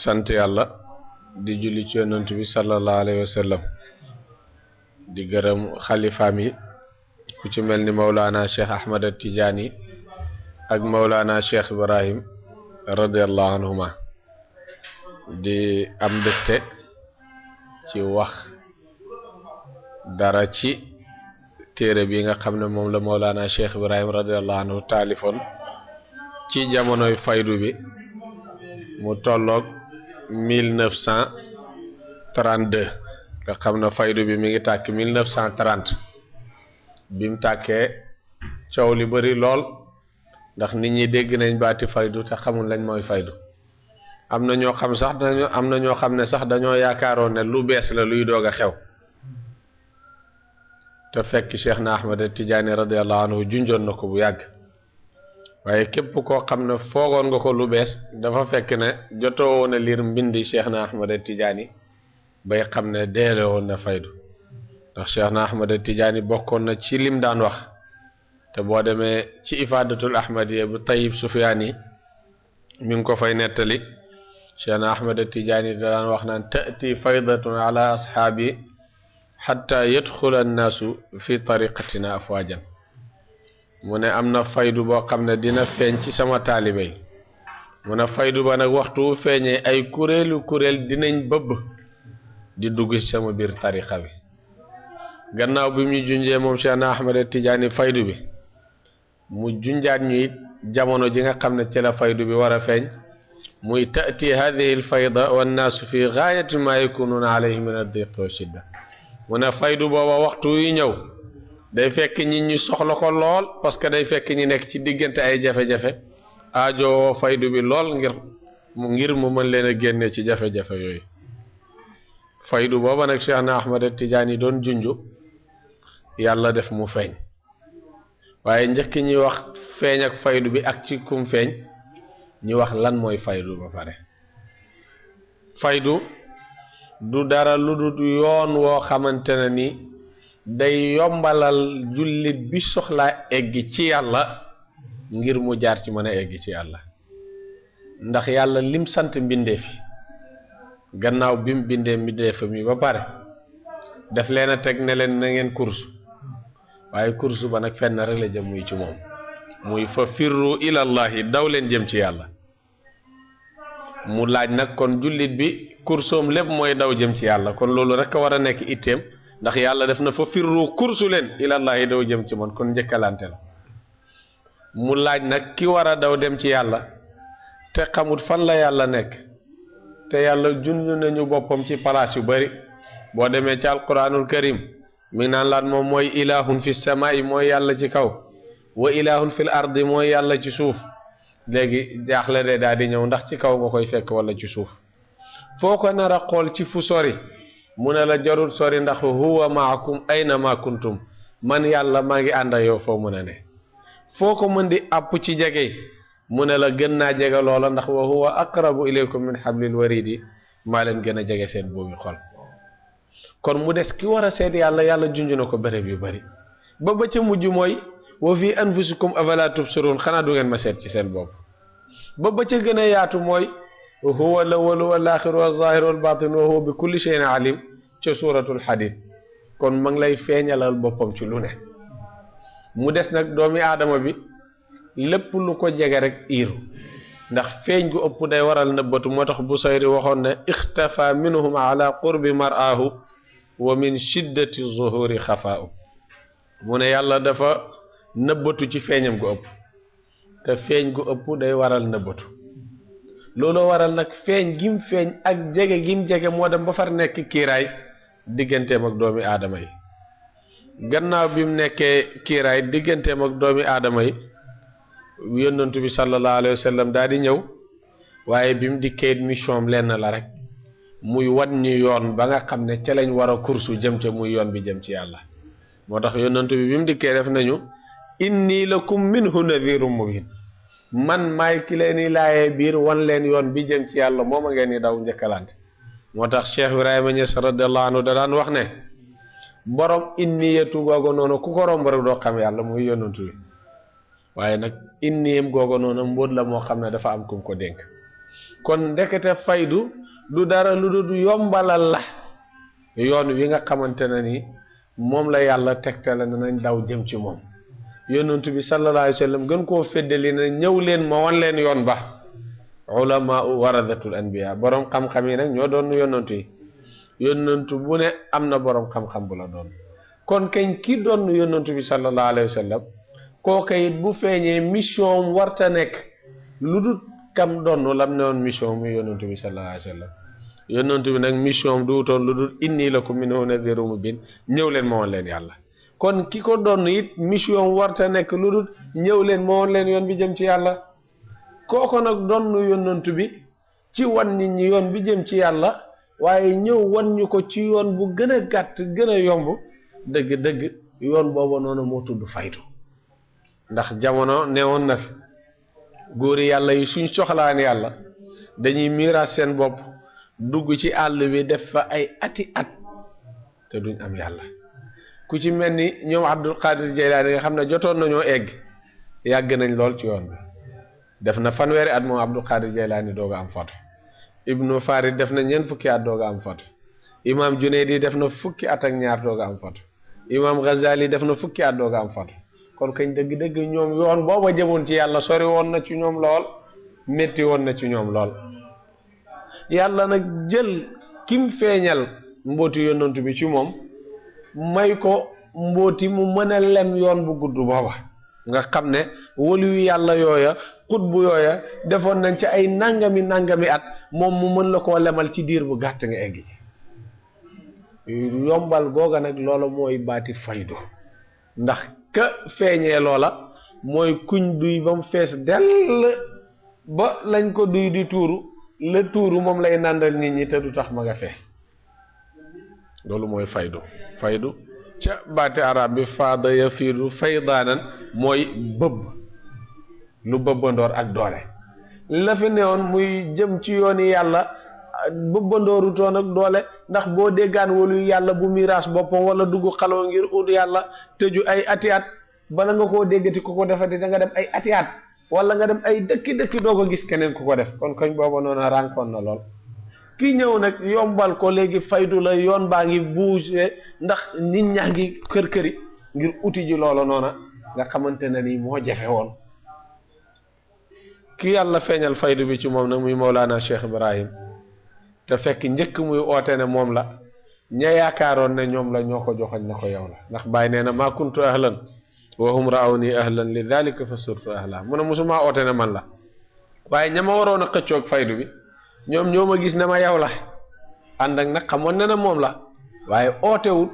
sant yàlla di julli ci yonent bi sallallahu alayhi wa sallam di gërëm xalifaam yi ku ci mel ni Mawlana Cheikh Ahmad Tidiane ak Mawlana Cheikh Ibrahim radiyallahu anhuma di am mbégte ci wax dara ci téere bi nga xam ne moom la Mawlana Cheikh Ibrahim radiyallahu anhu taalifoon ci jamonoy faydu bi mu tolloog 1932 nga xam ne faydu bi mi ngi tàkk 1930 bi mu tàkkee coow li bari lool ndax nit ñi dégg nañ baati faydu te xamul lañ mooy faydu am na ñoo xam ne sax dañoo yaakaaroon ne lu bees la luy doog a xew te fekk Cheikh na Ahmad Tidiane radiyallahu anhu junjoon na ko bu yàgg waaye képp koo xam ne foogoon nga ko lu bees dafa fekk ne jotoo woon a liir mbindi Cheikh na Ahmad Tidiane bay xam ne deele woon na faydu ndax Cheikh na Ahmad Tidiane bokkoon na ci lim daan wax te boo demee ci ifadatul ahmadiya bu Tayyib Sufyaani mi ngi ko fay nettali Cheikh na Ahmad Tidiane da daan wax naan ta'ti faydatun ala ashaabi xatta yadxula annaasu fi tariqatina afwaajan mu ne am na faydu boo xam ne dina feeñ ci sama taalibe yi mu ne faydu ba nag waxtu feeñee ay kuréel dinañ bëbb di dugg ci sama biir tariqa bi gannaaw bi mu junjee moom Cheikh na Ahmad Tidiane faydu bi mu junjaat ñu it jamono ji nga xam ne ci la faydu bi war a feeñ muy ta'ti hadihi alfayda wannaasu fi gaayati ma yakunuuna alayhi min addiqi wa shidda mu ne faydu booba waxtu yi ñëw day fekk nit ñi soxla ko lool parce que day fekk ñi nekk ci diggante ay jafe-jafe aajo faydu bi lool ngir mu mën leen a génne ci jafe-jafe yooyu faydu booba nag Cheikh na Ahmad Tidiane yi doon junju yàlla def mu feeñ waaye njëkk ñi wax feeñ ak faydu bi ak ci kum feeñ ñu wax lan mooy faydu ba pare faydu du dara lu dul yoon woo xamante ne ni day yombalal jullit bi soxlaa egg ci yàlla ngir mu jaar ci mën a egg ci yàlla ndax yàlla lim sant mbindeef yi gannaaw bi mu bindee mbindeefam mi ba pare daf leen a teg ne leen na ngeen kursu waaye kursu ba nag fenn rek la jëm muy ci moom muy fa firru ilallahi daw leen jëm ci yàlla mu laaj nag kon jullit bi kursoom lépp mooy daw jëm ci yàlla kon loolu rek a war a nekk itteem ndax yàlla def na fa firru kursu leen ilallahi daw jëm ci man kon njëkkalante la mu laaj nag ki war a daw dem ci yàlla te xamut fan la yàlla nekk te yàlla junj nañu boppam ci palaas yu bari boo demee ci alquranul karim mi ngi naan laan moom mooy ilahun fi samaa'i mooy yàlla ci kaw wa ilahun fil ardi mooy yàlla ci suuf léegi jaaxle de daal di ñëw ndax ci kaw nga koy fekk wala ci suuf foo ko nar a xool ci fu sori mu ne la jarul sori ndax huwa maakum ayna ma kuntum man yàlla maa ngi ànd ak yow foo mën a ne foo ko mën di àpp ci jege mu ne la gën naa jege loola ndax wa huwa aqrabu ilaykum min hablil waridi maa leen gën a jege seen boobu xol kon mu des ki war a seet yàlla junj na ko béréb yu bari ba ca mujj mooy wa fi anfusikum afala tubsirun xanaa du ngeen ma seet ci seen bopp ba ca gën a yaatu mooy huwa al-awwalu wal-aaxiru waz-zaahiru wal-baatinu wa huwa bi kulli shay'in alim ca suuratul Hadiid kon ma ngi lay feeñalal boppam ci lu ne mu des nag doomi aadama bi lépp lu ko jege rek iiru ndax feeñ gu ëpp day waral nëbbatu moo tax Busayri waxoon ne ixtafa minhum ala qurbi mar'aahu wa min shiddati zuhuri xafaa'u mu ne yàlla dafa nëbbatu ci feeñam gu ëpp te feeñ gu ëpp day waral nëbbatu looloo waral nag feeñ gim feeñ ak jege gim jege moo dem ba far nekk kiiraay digganteem ak doomi aadama yi gannaaw bi mu nekkee kiiraay digganteem ak doomi aadama yi yonantu bi sallallahu alayhi wa sallam daal di ñëw waaye bi mu dikkee mission am lenn la rek muy wan ñu yoon ba nga xam ne ca lañ war a kursu jëm ca muy yoon bi jëm ci yàlla moo tax yonantu bi mu dikkee def nañu inni lakum minhu nadhirun mubin man maay ki leen di laayee biir wan leen yoon bi jëm ci yàlla moom a ngeen di daw njëkkalante moo tax Cheikh Ibrahima Niass radiyallahu anhu da daan wax ne borom inniyatu googu noonu ku ko romb rek doo xam yàlla muy yonantu bi waaye nag inniyam googu noonu mbóot la moo xam ne dafa am kum ko dénk kon ndekete faydu du dara lu dul yombalal la yoon wi nga xamante ne ni moom la yàlla tegtale na nañ daw jëm ci moom yonent bi sallallahu alayhi wa sallam gën koo féddali ne ñëw leen ma wan leen yoon ba ulama waradatul anbiya borom xam-xam yi nag ñoo doon yonent yi yonent bu ne am na borom xam-xam bu la doon kon kañ ki doon yonent bi sallallahu alayhi wa sallam kooka it bu feeñee mission warta nekk lu dul kam doon lam ne woon mission mu yonent bi sallallahu alayhi wa sallam yonent bi nag mission du wutoon lu dul inni lakum minhu nadhirun mubin ñëw leen ma woon leen yàlla kon ki ko doon it mission warta nekk lu dul ñëw leen ma woon leen yoon bi jëm ci yàlla kooko nag doon yonent bi ci wan nit ñi yoon bi jëm ci yàlla waaye ñëw wan ñu ko ci yoon bu gën a gàtt gën a yomb dëgg-dëgg yoon booba noonu moo tudd faydu ndax jamono newoon na fi góori yàlla yi suñ soxlaan yàlla dañuy miiraas seen bopp dugg ci àll bi def fa ay ati at te duñ am yàlla ku ci mel ni ñoom Abdul Qadir Jaylaani nga xam ne jotoon nañoo egg yàgg nañ lool ci yoon bi def na fanweeri at moom Abdul Qadir Jaylaani doog a am foto Ibnu Farid def na ñeent fukki at doog a am foto Imam Junayd def na fukki at ak ñaar doog a am foto Imam Ghazali def na fukki at doog a am foto kon kañ dëgg-dëgg ñoom yoon booba jëmoon ci yàlla sori woon na ci ñoom lool métti woon na ci ñoom lool yàlla nag jël kim feeñal mbooti yonent bi ci moom may ko mbooti mu mën a lem yoon bu gudd booba nga xam ne waliyu yàlla yooya xutbu yooya defoon nañ ci ay nangami at moom mu mën la koo lemal ci diir bu gàtt nga egg ci yombal googa nag loola mooy baati faydu ndax ka feeñee loola mooy kuñ duy ba mu fees dell ba lañ ko duy di tuuru la tuuru moom lay nàndal nit ñi te du tax ma nga fees loolu mooy faydu faydu ca baati arab bi faada yafiidu faydaanan mooy bëbb lu bëbbandoor ak doole la fi newoon muy jëm ci yooni yàlla bëbbandooru toon ak doole ndax boo déggaan walu yàlla bu miraas boppam wala dugg xaloo ngir ut yàlla tëju ay ati at bala nga koo déggati ku ko defati da nga dem ay ati at wala nga dem ay dëkki doo ko gis keneen ku ko def kon koñ booba noonu rànkoon na lool ki ñëw nag yombal ko léegi faydu la yoon baa ngi bougé ndax nit ñaa ngi kër-këri ngir uti ji loola noona nga xamante ne ni moo jafe woon ki yàlla feeñal faydu bi ci moom nag muy Mawlana Cheikh Ibrahim te fekk njëkk muy oote ne moom la ña yaakaaroon ne ñoom la ñoo ko joxoñ na ko yow la ndax Baay nee na maa kuntu ahlan wa hum ra'awni ahlan li dhalika fa surtu ahla mu ne mosumaa oote ne man la waaye ña ma waroon a xëccoog faydu bi ñoom ñoo ma gis ne ma yow la ànd ak nag xamoon ne na moom la waaye ootewul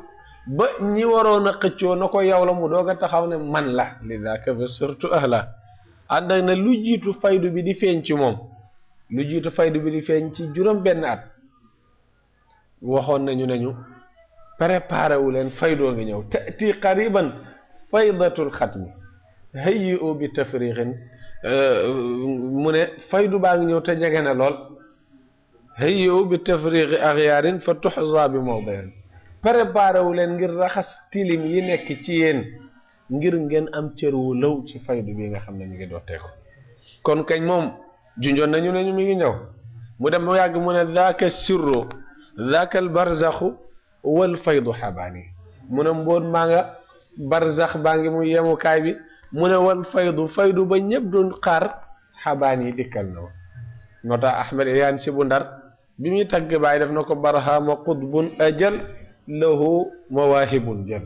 ba ñi waroon a xëccoo na ko yow la mu doog a taxaw ne man la li dhalika fa surtu ahla ànd ak ne lu jiitu faydu bi di feeñ ci moom lu jiitu faydu bi di feeñ ci juróom benn at waxoon nañu ne ñu préparé wu leen faydoo ngi ñëw tati qariban faydatul xatmi hayyu bi tafriqin mu ne faydu baa ngi ñëw te jege na lool hayyu bi tafriqi axyaarin fa tuxza bi mawdiin préparé wu leen ngir raxas tilim yi nekk ci yéen ngir ngeen am cër wu lëw ci faydu bi nga xam ne mi ngi dooteeku kon kañ moom junjoon nañu ne ñu mi ngi ñëw mu dem mu yàgg mu ne daaka sirru daaka al barzaxu wal faydu xabaani mu ne mbóot maa nga barzax baa ngi mu yemukaay bi mu ne wal faydu ba ñëpp doon xaar xabaan yi dikkal na ma moo tax Ahmed Iyaan si bu Ndar bi muy tagg baay def na ko barhama qutbun ajal lahu mawaahibun jël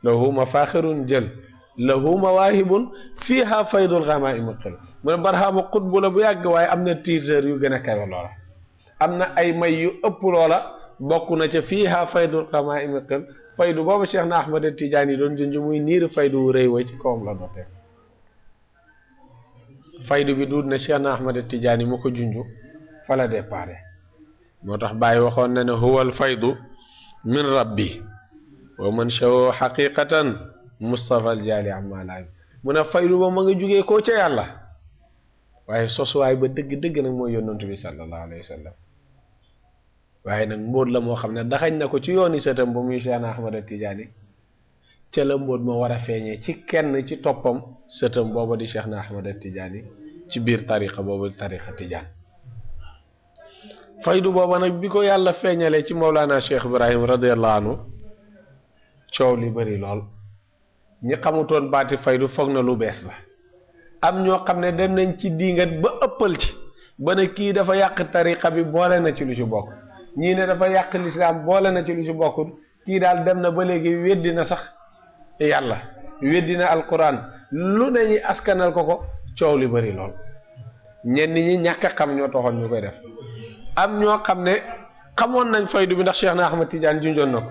lahu mafaaxirun jël lahu mawaahibun fiiha faydul ghamaa'im qil mu ne barhama qutbu la bu yàgg waaye am na tiitër yu gën a kawe loola am na ay may yu ëpp loola bokk na ca fiiha faydul ghamaa'im qil faydu boobu Cheikh na Ahmad Tidiane yi doon junj muy niir faydu wu rëy way ci kawam la dootee faydu bi duut na Cheikh na Ahmad Tidiane yi mu ko junj fa la déparé moo tax Baay waxoon na ne huwal faydu min rabbi wa man shaw xaqiqatan Mustafa al jaali amma laay mu ne faydu ba ma nga jugee koo ca yàlla waaye sosuwaay ba dëgg-dëgg nag mooy yonantu bi sallallahu alayhi wa sallam waaye nag mbóot la moo xam ne daxañ na ko ci yooni sëtam ba muy Cheikh na Ahmad Tidiane ca la mbóot ma war a feeñee ci kenn ci toppam sëtam booba di Cheikh na Ahmad Tidiane ci biir tariqa boobu tariqa Tidiane faydu booba nag bi ko yàlla feeñalee ci Mawlana Cheikh Ibrahim radiyallahu anhu coow li bëri lool ñi xamutoon baati faydu foog na lu bees la am ñoo xam ne dem nañ ci diingat ba ëppal ci ba ne kii dafa yàq tariqa bi boole na ci lu ci bokk ñii ne dafa yàq lislaam boole na ci lu ci bokkul kii daal dem na ba léegi weddi na sax yàlla weddi na alquran lu ne ñi askanal ko coow li bëri lool ñenn ñi ñàkk a xam ñoo taxoon ñu koy def am ñoo xam ne xamoon nañ faydu bi ndax Cheikh na Ahmad Tidiane junjoon na ko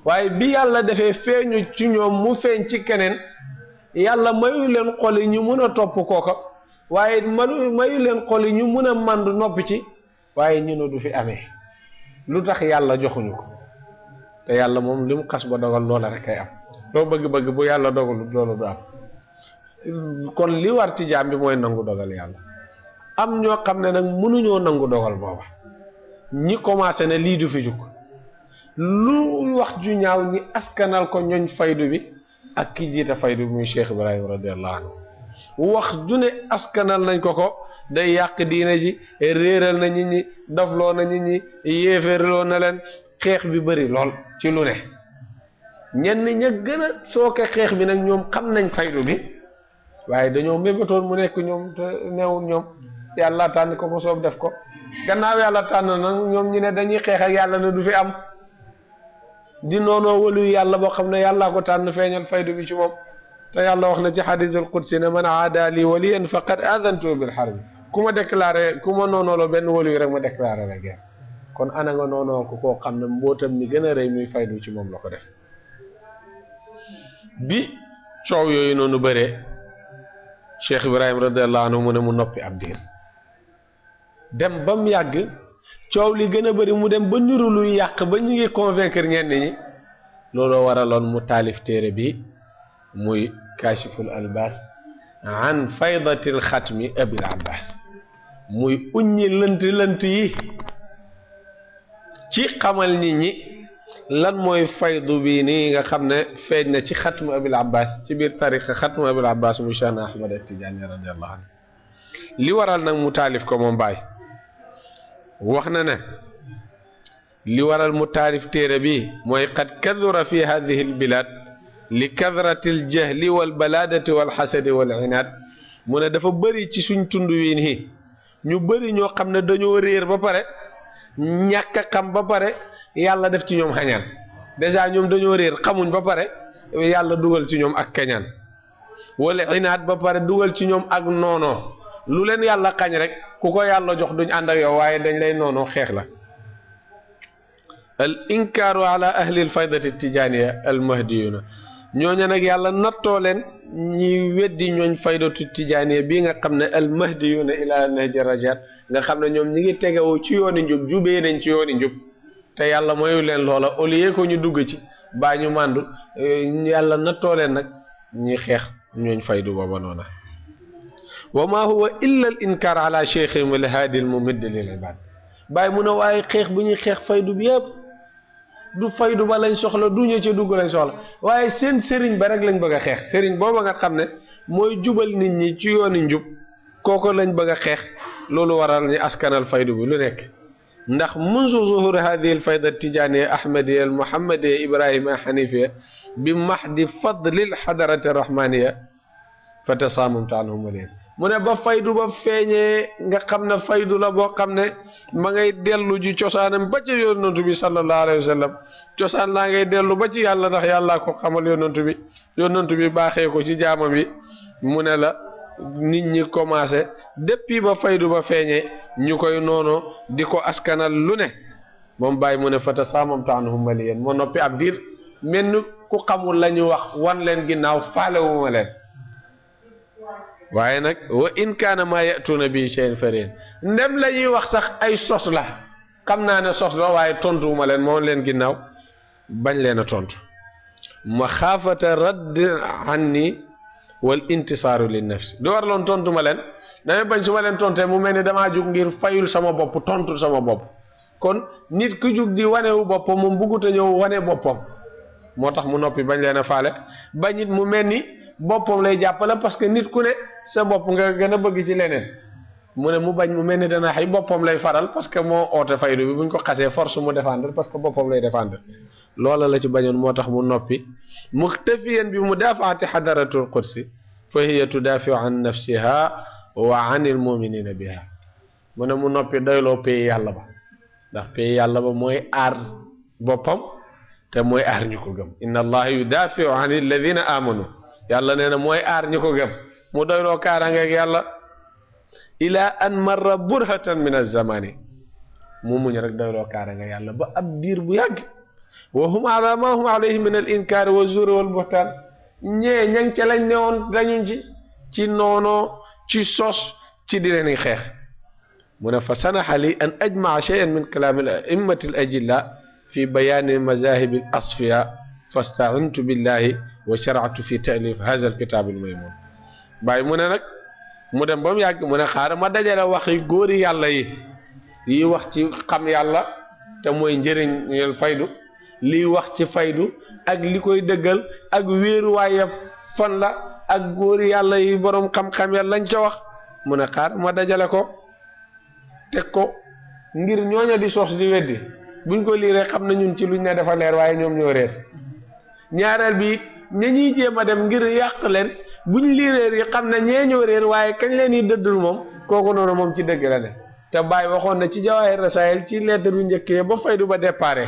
waaye bi yàlla defee feeñu ci ñoom mu feeñ ci keneen yàlla mayu leen xol yi ñu mun a topp kooka waaye mayu leen xol yi ñu mun a màndu noppi ci waaye ñu ne du fi amee lu tax yàlla joxuñu ko te yàlla moom li mu xas ba dogal loola rek kay am loo bëgg-bëgg bu yàlla dogalu loolu du am kon li war ci jaam bi mooy nangu dogal yàlla am ñoo xam ne nag mënuñoo nangu dogal booba ñi commencé ne lii du fi jug lu wax ju ñaaw ñi askanal ko ñooñ faydu bi ak ki jiite faydu bi muy Cheikh Ibrahim radiyallahu anhu wax ju ne askanal nañ ko day yàq diine ji réeral na nit ñi dofloo na nit ñi yéeféerloo na leen xeex bi bëri lool ci lu ne ñenn ña gën a sooke xeex bi nag ñoom xam nañ faydu bi waaye dañoo mébatoon mu nekk ñoom te neewul ñoom yàlla tànn ko soob def ko gannaaw yàlla tànn nag ñoom ñu ne dañuy xeex ak yàlla ne du fi am di noonoo wëlu yàlla boo xam ne yàllaa ko tànn feeñal faydu bi ci moom te yàlla wax na ci xadiisul qudsi ne man aada li waliyan faqad adantu bil harbi ku ma déclaré ku ma noonooloo benn wëlu yi rek ma déclaré la guerre kon ana nga noonoo ko koo xam ne mbootam mi gën a rëy muy faydu ci moom la ko def bi coow yooyu noonu bëree Cheikh Ibrahim radiyallahu anhu mu ne mu noppi ab diir dem ba mu yàgg coow li gën a bëri mu dem ba niru luy yàq ba ñu ngi convaincre ñenn ñi looloo waraloon mu taalif téere bi muy kaashiful albaas an faydatil xatmi abil abbas muy uññi lënt yi ci xamal nit ñi lan mooy faydu bi nii nga xam ne feeñ na ci xatmu abil abbas ci biir tariqa xatmu abil abbas muy Cheikh Ahmad Tidiane radiyallahu anhu li waral nag mu taalif ko moom Baay wax na ne li waral mu taalif téere bi mooy qad kadura fi hadihi albilad li kadrati aljahli walbaladati walxasadi walinaad mu ne dafa bëri ci suñ tund wi nii ñu bëri ñoo xam ne dañoo réer ba pare ñàkk a xam ba pare yàlla def ci ñoom xañaan dèjà ñoom dañoo réer xamuñ ba pare yàlla dugal ci ñoom ak kañaan wala inaad ba pare dugal ci ñoom ak noonoo lu leen yàlla xañ rek ku ko yàlla jox duñ ànd ak yow waaye dañ lay noonoo xeex la al inkaaru ala ahli al faydati tijaaniya al mahdiyuna ñooñu nag yàlla nattoo leen ñi weddi ñooñ faydatu tijaaniya bii nga xam ne al mahdiyuna ila nahji rajat nga xam ne ñoom ñi ngi tegewu ci yooni njub jubee nañ ci yooni njub te yàlla mayu leen loola au lieu ko ñu dugg ci baa ñu màndu yàlla nattoo leen nag ñi xeex ñooñ faydu booba noona wa ma huwa illa al inkar ala cheikhihim al haadi al mumidd lil ibad bàyyi mu ne waaye xeex bu ñuy xeex faydu bi yëpp du faydu ba lañ soxla du ñu ci dugg lañ soxla waaye seen sëriñ ba rek lañ bëgg a xeex sëriñ booba nga xam ne mooy jubal nit ñi ci yooni njub kooku lañ bëgg a xeex loolu waral ñu askanal faydu bi lu nekk ndax munzu zuhur hadihi al fayda tijaniya ahmadiya al muhammadiya ibrahima hanifiya bi mahdi fadli al hadarati rahmaniya fa tasaamamtu anhum leen mu ne ba faydu ba feeñee nga xam ne faydu la boo xam ne ma ngay dellu ji cosaanam ba ci yonantu bi sallallahu alayhi wa sallam cosaan laa ngay dellu ba ci yàlla ndax yàllaa ko xamal yonantu bi baaxee ko ci jaamam yi mu ne la nit ñi commencé depuis ba faydu ba feeñee ñu koy noonu di ko askanal lu ne moom bàyyi mu ne fa tasaamamtu anhum maliyan moo noppi ab diir mel ni ku xamul la ñu wax wan leen ginnaaw faalewuma leen waaye nag wa in kaana maa yatuuna bi shay'in fareen ndem la ñuy wax sax ay sos la xam naa ne sos la waaye tontuwuma leen moo leen ginnaaw bañ leen a tontu maxaafata radd anni wal intisaaru lin nafsi du war loon tontu ma leen damay bañ su ma leen tontee mu mel ni damaa jug ngir fayul sama bopp tontu sama bopp kon nit ku jug di wanewu boppam moom buggut a ñëw wane boppam moo tax mu noppi bañ leen a faale ba nit mu mel ni boppam lay jàppale parce que nit ku ne sa bopp nga gën a bëgg ci leneen mu ne mu bañ mu mel ni dana xëy boppam lay faral parce que moo oote faydu bi buñ ko xasee force mu défendre parce que boppam lay défendre loola la ci bañoon moo tax mu noppi muktafiyan bi mudafaati xadaratul qudsi fa hiya tudaafiu an nafsiha wa anil muminina biha mu ne mu noppi doyloo pay yàlla ba ndax pay yàlla ba mooy aar boppam te mooy aar ñu ko gëm inna allaha yudaafiu an alladina amanu yàlla nee na mooy aar ñu ko gëm mu doyloo kaaraangeeg yàlla ila an marra burhatan min alzamani mu muñ rek doyloo kaaraangeeg yàlla ba ab diir bu yàgg wa hum ala ma hum alayhi min al inkaari wa zuuri wal buhtaan ñee ñang ca lañ newoon dañuñ ci noonoo ci sos ci di leen xeex mu ne fa sanaxa li an ajmaa cheyan min kalaami al a'immati al ajilla fi bayaani mazahibi al asfiya fastaintu billahi wa sharatu fi taalif haza al kitaab al maymun bàyyi mu ne nag mu dem ba mu yàgg mu ne xaaral ma dajale waxi góori yàlla yi wax ci xam yàlla te mooy njëriñel faydu lii wax ci faydu ak li koy dëggal ak wéeruwaaye fan la ak góori yàlla yi borom xam-xam ya lañ ca wax mu ne xaar ma dajale ko teg ko ngir ñooña di sos di weddi buñ ko liiree xam na ñun ci luñ ne dafa leer waaye ñoom ñoo réer ñaareel bi ña ñuy jéem a dem ngir yàq leen buñ liiree yi xam ne ñee ñoo réer waaye kañ leen yi dëddul moom kooku noonu moom ci dëgg la ne te Baay waxoon na ci Jawaahir Rasaa'il ci lettre yu njëkkee ba faydu ba déparé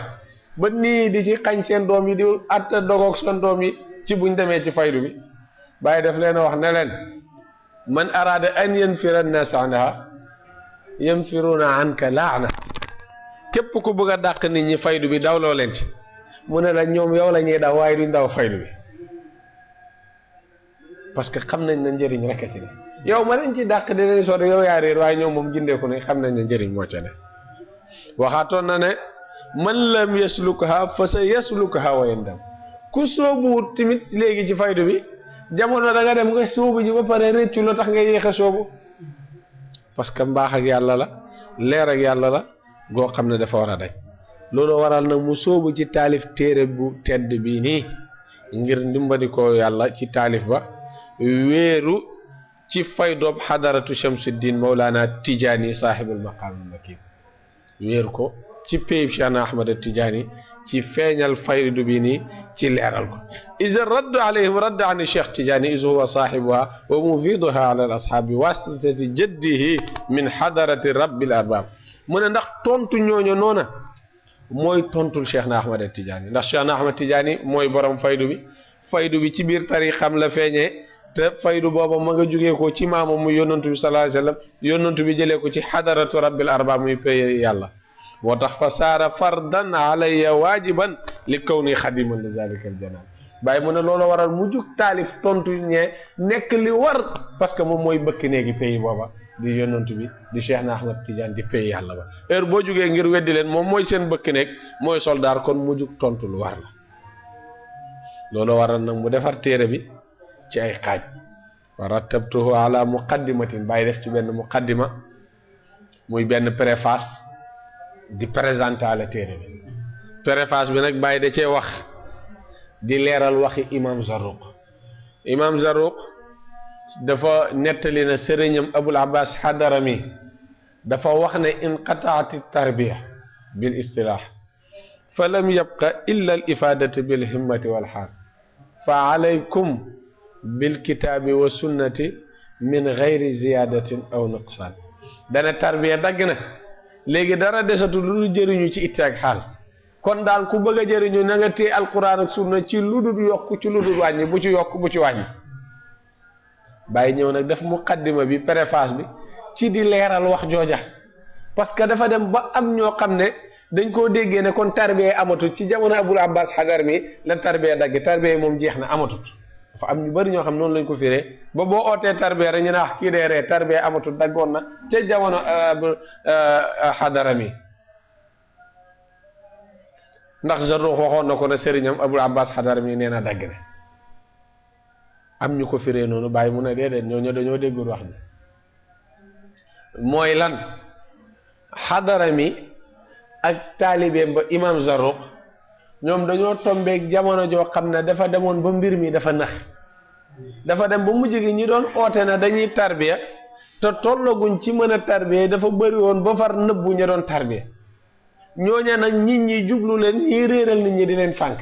ba nii di ci xañ seen doom yi di atta dogoog seen doom yi ci buñ demee ci faydu bi Baay def leen wax ne leen man araada an yanfira an-naas anha yanfiruna anka laana képp ku bëgg a dàq nit ñi faydu bi dawloo leen ci mu ne la ñoom yow la ñuy daw waaye duñ daw faydu bi parce que xam nañ ne njëriñ rek a ci ne yow ma leen ci dàq di leen sori yow yaa réer waaye ñoom moom gindeeku ne xam nañ ne njëriñ moo ca ne waxaatoon na ne man lam yaslukha fa sa yaslukha wa yandam ku soobuwut tamit léegi ci faydu bi jamono da nga dem nga soobu ji ba pare réccu la tax nga yéex a soobu parce que mbaax ak yàlla la leer ak yàlla la goo xam ne dafa war a daj loolu waral nag mu soobu ci taalif téere bu tedd bii nii ngir ndimbandikoo yàlla ci taalif ba wéeru ci faydoob xadaratu Shamsuddin Mawlana Tijaani saaxibul maqaamil makin wéeru ko ci péyib Cheikhna Ahmad Tijaani ci feeñal faydu bi nii ci leeral ko iza radd alayhim radd an Cheikh Tijaani iz huwa saaxibuha wa mufiduha ala al asxaab bi wasitati jaddihi min xadarati rabbil arbaab mu ne ndax tontu ñooñu noona mooy tontul Cheikhna Ahmad Tijaani ndax Cheikhna Ahmad Tijaani mooy borom faydu bi ci biir tariqam la feeñee te faydu booba ma nga jógee ko ci maama mu yonantu bi sallallahu alayhi wa sallam yonantu bi jëlee ko ci xadaratu rabbil arbaab muy pay yàlla moo tax fa saara fardan alayya waajiban li kawni xadiman li zalika al janaan bàyyi mu ne loolu waral mu jug taalif tontu ñee nekk li war parce que moom mooy bëkk néegi pays booba di yonantu bi di Cheikhna Ahmad Tidiane di pays yàlla ba heure boo jugee ngir weddi leen moom mooy seen bëkk néeg mooy soldaar kon mu jug tontu lu war la loolu waral nag mu defar téere bi ci ay xaaj wa rattabtuhu ala muqaddimatin bàyyi def ci benn muqaddima muy benn préface di présenté la téere bi préface bi nag bàyyi da cee wax di leeral waxi imam Zarruq dafa nettali na sëriñam Abul Abbas Hadarami dafa wax ne inqataati tarbiya bil istilaax fa lam yabqa illa al ifadati bil himmati wal xaal fa alaykum bil kitaabi wa sunnati min gayri ziyadatin aw nuqsaan dana tarbiya dagg na léegi dara desatu lu jëriñu ci itte ak xaal kon daal ku bëgg a jëriñu na nga téye alquran ak sunna ci lu dul yokk ci lu dul wàññi bu ci yokk bu ci wàññi bàyyi ñëw nag def muqaddima bi préface bi ci di leeral wax jooja parce que dafa dem ba am ñoo xam ne dañ koo déggee ne kon tarbiya amatut ci jamono Abul Abbas Hadarami la tarbiya dagg tarbiya moom jeex na amatut dafa am ñu bëri ñoo xam noonu lañ ko firee ba boo ootee tarbiya rek ñu ne wax kii dee ree tarbiya amatut daggoon na ca jamono Hadarami ndax Zarruq waxoon na ko ne sëriñam Abul Abbas Hadarami nee na dagg na am ñu ko firee noonu bàyyi mu ne déedéet ñooñu dañoo déggul wax ni mooy lan Hadarami ak taalibeem ba imam Zarruq ñoom dañoo tombeeg jamono joo xam ne dafa demoon ba mbir mi dafa nax dafa dem ba mujj gi ñi doon oote na dañuy tarbiya te tollaguñ ci mën a tarbiya dafa bëri woon ba far nëbbu ña doon tarbiya ñooña nag nit ñi jublu leen ñii réeral nit ñi di leen sànq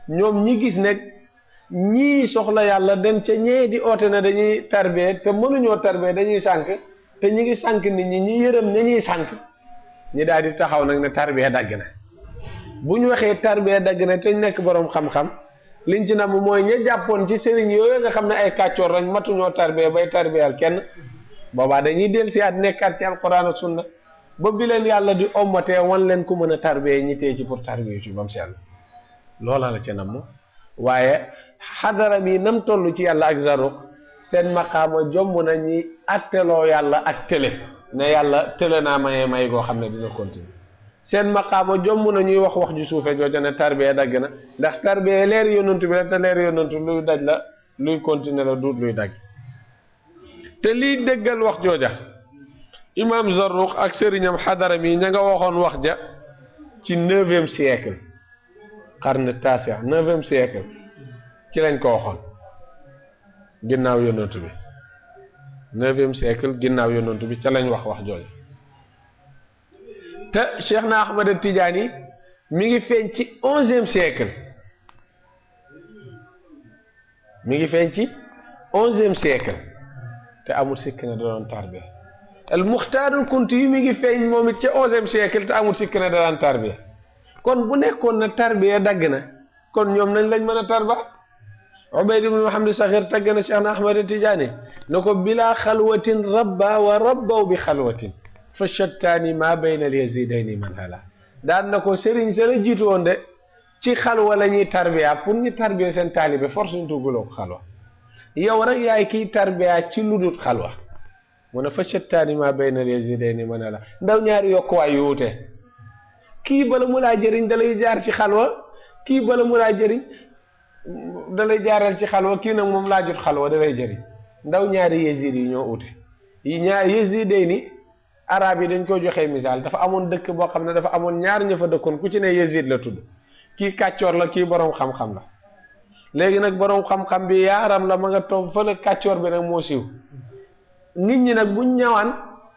ñoom ñi gis ne ñii soxla yàlla dem ca ñee di oote na dañuy tarbiya te mënuñoo tarbiya dañuy sànq te ñi ngi sànq nit ñi ñi yërëm ña ñuy sànq ñi daal di taxaw nag ne tarbiya dagg na bu ñu waxee tarbiya dagg na te nekk boroom xam-xam liñ ci nam mooy ña jàppoon ci sëriñ yooyu nga xam ne ay kàccoor lañ matuñoo tarbiya bay tarbiyal kenn boobaa dañuy del si at nekkaat ci alquran ak sunna ba bi leen yàlla di ommatee wan leen ku mën a tarbiya ñi tee ci pour tarbiya ci ba mu sell loola la ca nam waaye xadara mi nam toll ci yàlla ak Zarruq seen maqaama jomb na ñi atteloo yàlla ak télé ne yàlla télé naa may goo xam ne dina continuer seen maqaama jomb na ñuy wax ju suufe jooju ne tarbiya dagg na ndax tarbiya leer yonantu bi la te leer yonantu luy daj la luy continuer la duut luy dagg te liy déggal wax jooja imam Zarruq ak sëriñam xadara mi ña nga waxoon wax ja ci 9e siècle qarne taasi 9e siècle ci lañ ko waxoon ginnaaw yonantu bi 9e siècle ginnaaw yonantu bi ca lañ wax jooja te Cheikh na Ahmad Tidiane mi ngi feeñ ci 11e siècle mi ngi feeñ ci 11e siècle te amul sikk ne da doon tarbiya al Muxtaarul Kunti yi mi ngi feeñ moom it ca 11e siècle te amul sikk ne da daan tarbiya kon bu nekkoon na tarbiya dagg na kon ñoom nañ lañ mën a tarba Ubayd ibn Muhammad Saxir tagg na Cheikh na Ahmad Tidiane na ko bilaa xalwatin rabba wa rabbaw bi xalwatin fa shattaani maa bayna al yazidayni man hala daan na ko sëriñ sa la jiitu woon de ci xalwa la ñuy tarbiya pour ñu tarbiya seen taalibe force ñu tugguloo ko xalwa yow rek yaay kiy tarbiya ci lu dul xalwa mu ne fa shattaani maa bayna al yazidayni man hala ndaw ñaari yokkuwaay yu wuute kii bala mu laa jëriñ dalay jaar ci xalwa kii bala mu laa jëriñ dalay jaaral ci xalwa kii nag moom laa jot xalwa dalay jëriñ ndaw ñaari yazid yi ñoo wuute yi ñaar yazidayni arab yi dañ ko joxee misaal dafa amoon dëkk boo xam ne dafa amoon ñaar ña fa dëkkoon ku ci ne Yazid la tudd kii kàccoor la kii boroom xam-xam la léegi nag boroom xam-xam bi yaaram la ma nga toog fële kàccoor bi nag moo siiw nit ñi nag buñ ñëwaan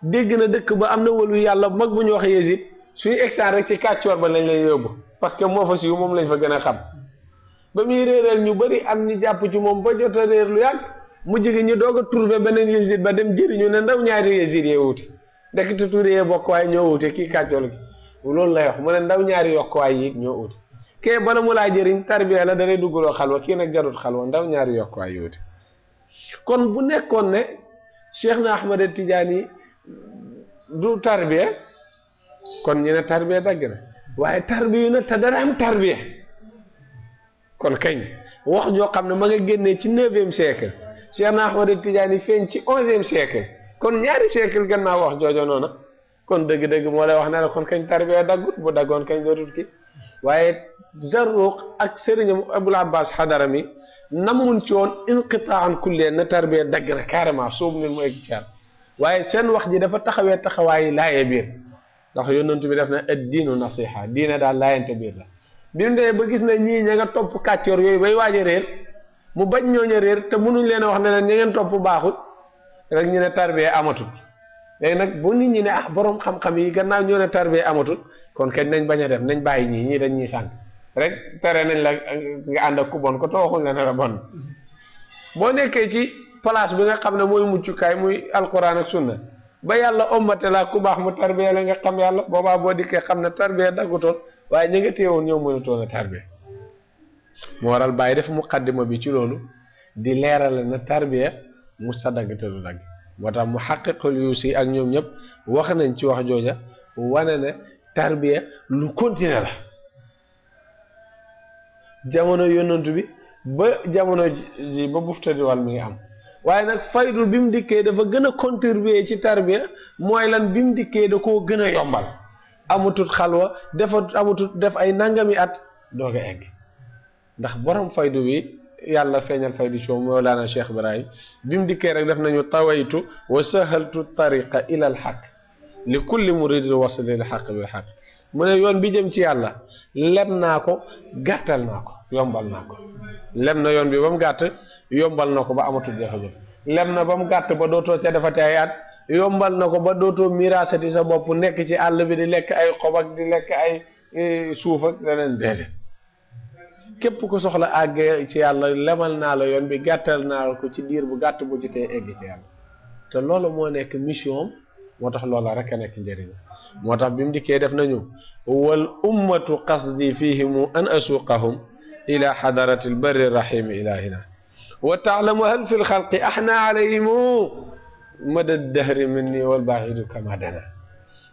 dégg na dëkk ba am na wëlu yàlla mag bu ñu wax Yazid suñu egsan rek ci kàccoor ba lañ lay yóbbu parce que moo fa siiw moom lañ fa gën a xam ba muy réeral ñu bari am ñu jàpp ci moom ba jot a réer lu yàgg mu jigi ñu doog a trouvé beneen Yazid ba dem jëriñu ne ndaw ñaari Yazid yee wuti ndekete tuddee bokk waaye ñoo wute kii kàccoor gi loolu lay wax mu ne ndaw ñaari yokkuwaay yi ñoo wute kee bala mu laa jëriñ tarbiya la da lay duggaloo xalwa kii nag jarut xalwa ndaw ñaari yokkuwaay yi wute kon bu nekkoon ne Cheikh na Ahmad Tidiane du tarbiya kon ñu ne tarbiya dagg na waaye tarbiya na te dara am tarbiya kon kañ wax joo xam ne ma nga génnee ci 9e siècle Cheikh na Ahmad Tidiane feeñ ci 11e siècle kon ñaari siècle gannaaw wax joojo noona kon dëgg-dëgg moo lay wax ne la kon kañ tarbiya daggut bu daggoon kañ dootut ki waaye Zarruq ak sëriñam Abul Abbas Hadarami namuñ ci woon inqitaan kulleen na tarbiya dagg na carrément soobu nit mu egg ci yàlla waaye seen wax ji dafa taxawee taxawaayi laaye biir ndax yonent bi def na ad-diinu nasiha diine daal laayante biir la bi mu dee ba gis na ñii ña nga topp kàccoor yooyu bay waaj a réer mu bañ ñooña réer te mënuñ leen a wax ne leen ña ngeen topp baaxut rek ñu ne tarbiya amatul léegi nag bu nit ñi ne borom xam-xam yi gannaaw ñoo ne tarbiya amatul kon kañ nañ bañ a dem nañ bàyyi ñii dañ ñuy sànq rek tere nañ la nga ànd ak ku bon ko te waxuñ la ne la bon boo nekkee ci place bi nga xam ne mooy muccukaay muy alquran ak sunna ba yàlla ommate la ku baax mu tarbiya la nga xam yàlla boobaa boo dikkee xam ne tarbiya daggutoon waaye ñi nga téewoon ñoo mënutoon a tarbiya moo waral bàyyi def muqaddima bi ci loolu di leerale na tarbiya mu sa dagg te du dagg moo tax mu xaqiqul yuusi ak ñoom ñëpp wax nañ ci wax jooja wane ne tarbiya lu continuer la jamono yonantu bi ba jamono ji ba buftadi wal mi ngi am waaye nag faydu bi mu dikkee dafa gën a contribuer ci tarbiya mooy lan bi mu dikkee da koo gën a yombal amutut xalwa amutut def ay nangami at doog a egg ndax borom faydu bi yàlla feeñal faydu ci moom Mawlana Cheikh Ibrahim bi mu dikkee rek def nañu tawaytu wa sahaltu tariqa ila al xaq li kulli muridin wasli al xaq bil xaq mu ne yoon bi jëm ci yàlla lem naa ko gàttal naa ko yombal naa ko lem na yoon bi ba mu gàtt yombal na ko ba amatul jafe-jafe lem na ba mu gàtt ba dootoo ca defati ay at yombal na ko ba dootoo miraasati sa bopp nekk ci àll bi di lekk ay xob ak di lekk ay suuf ak leneen déedéet képp ku soxla àggee ci yàlla lemal naa la yoon bi gàttal naa la ko ci diir bu gàtt bu jotee egg ci yàlla te loolu moo nekk mission moo tax loola rek a nekk njëriñ moo tax bi mu dikkee def nañu wal ummatu qasdi fihimu an asuqahum ila xadarati albarri rahimi ilahina wa taalamu hal fi lxalqi axna alayhimu mada dahri minni wal baaxidu kama dana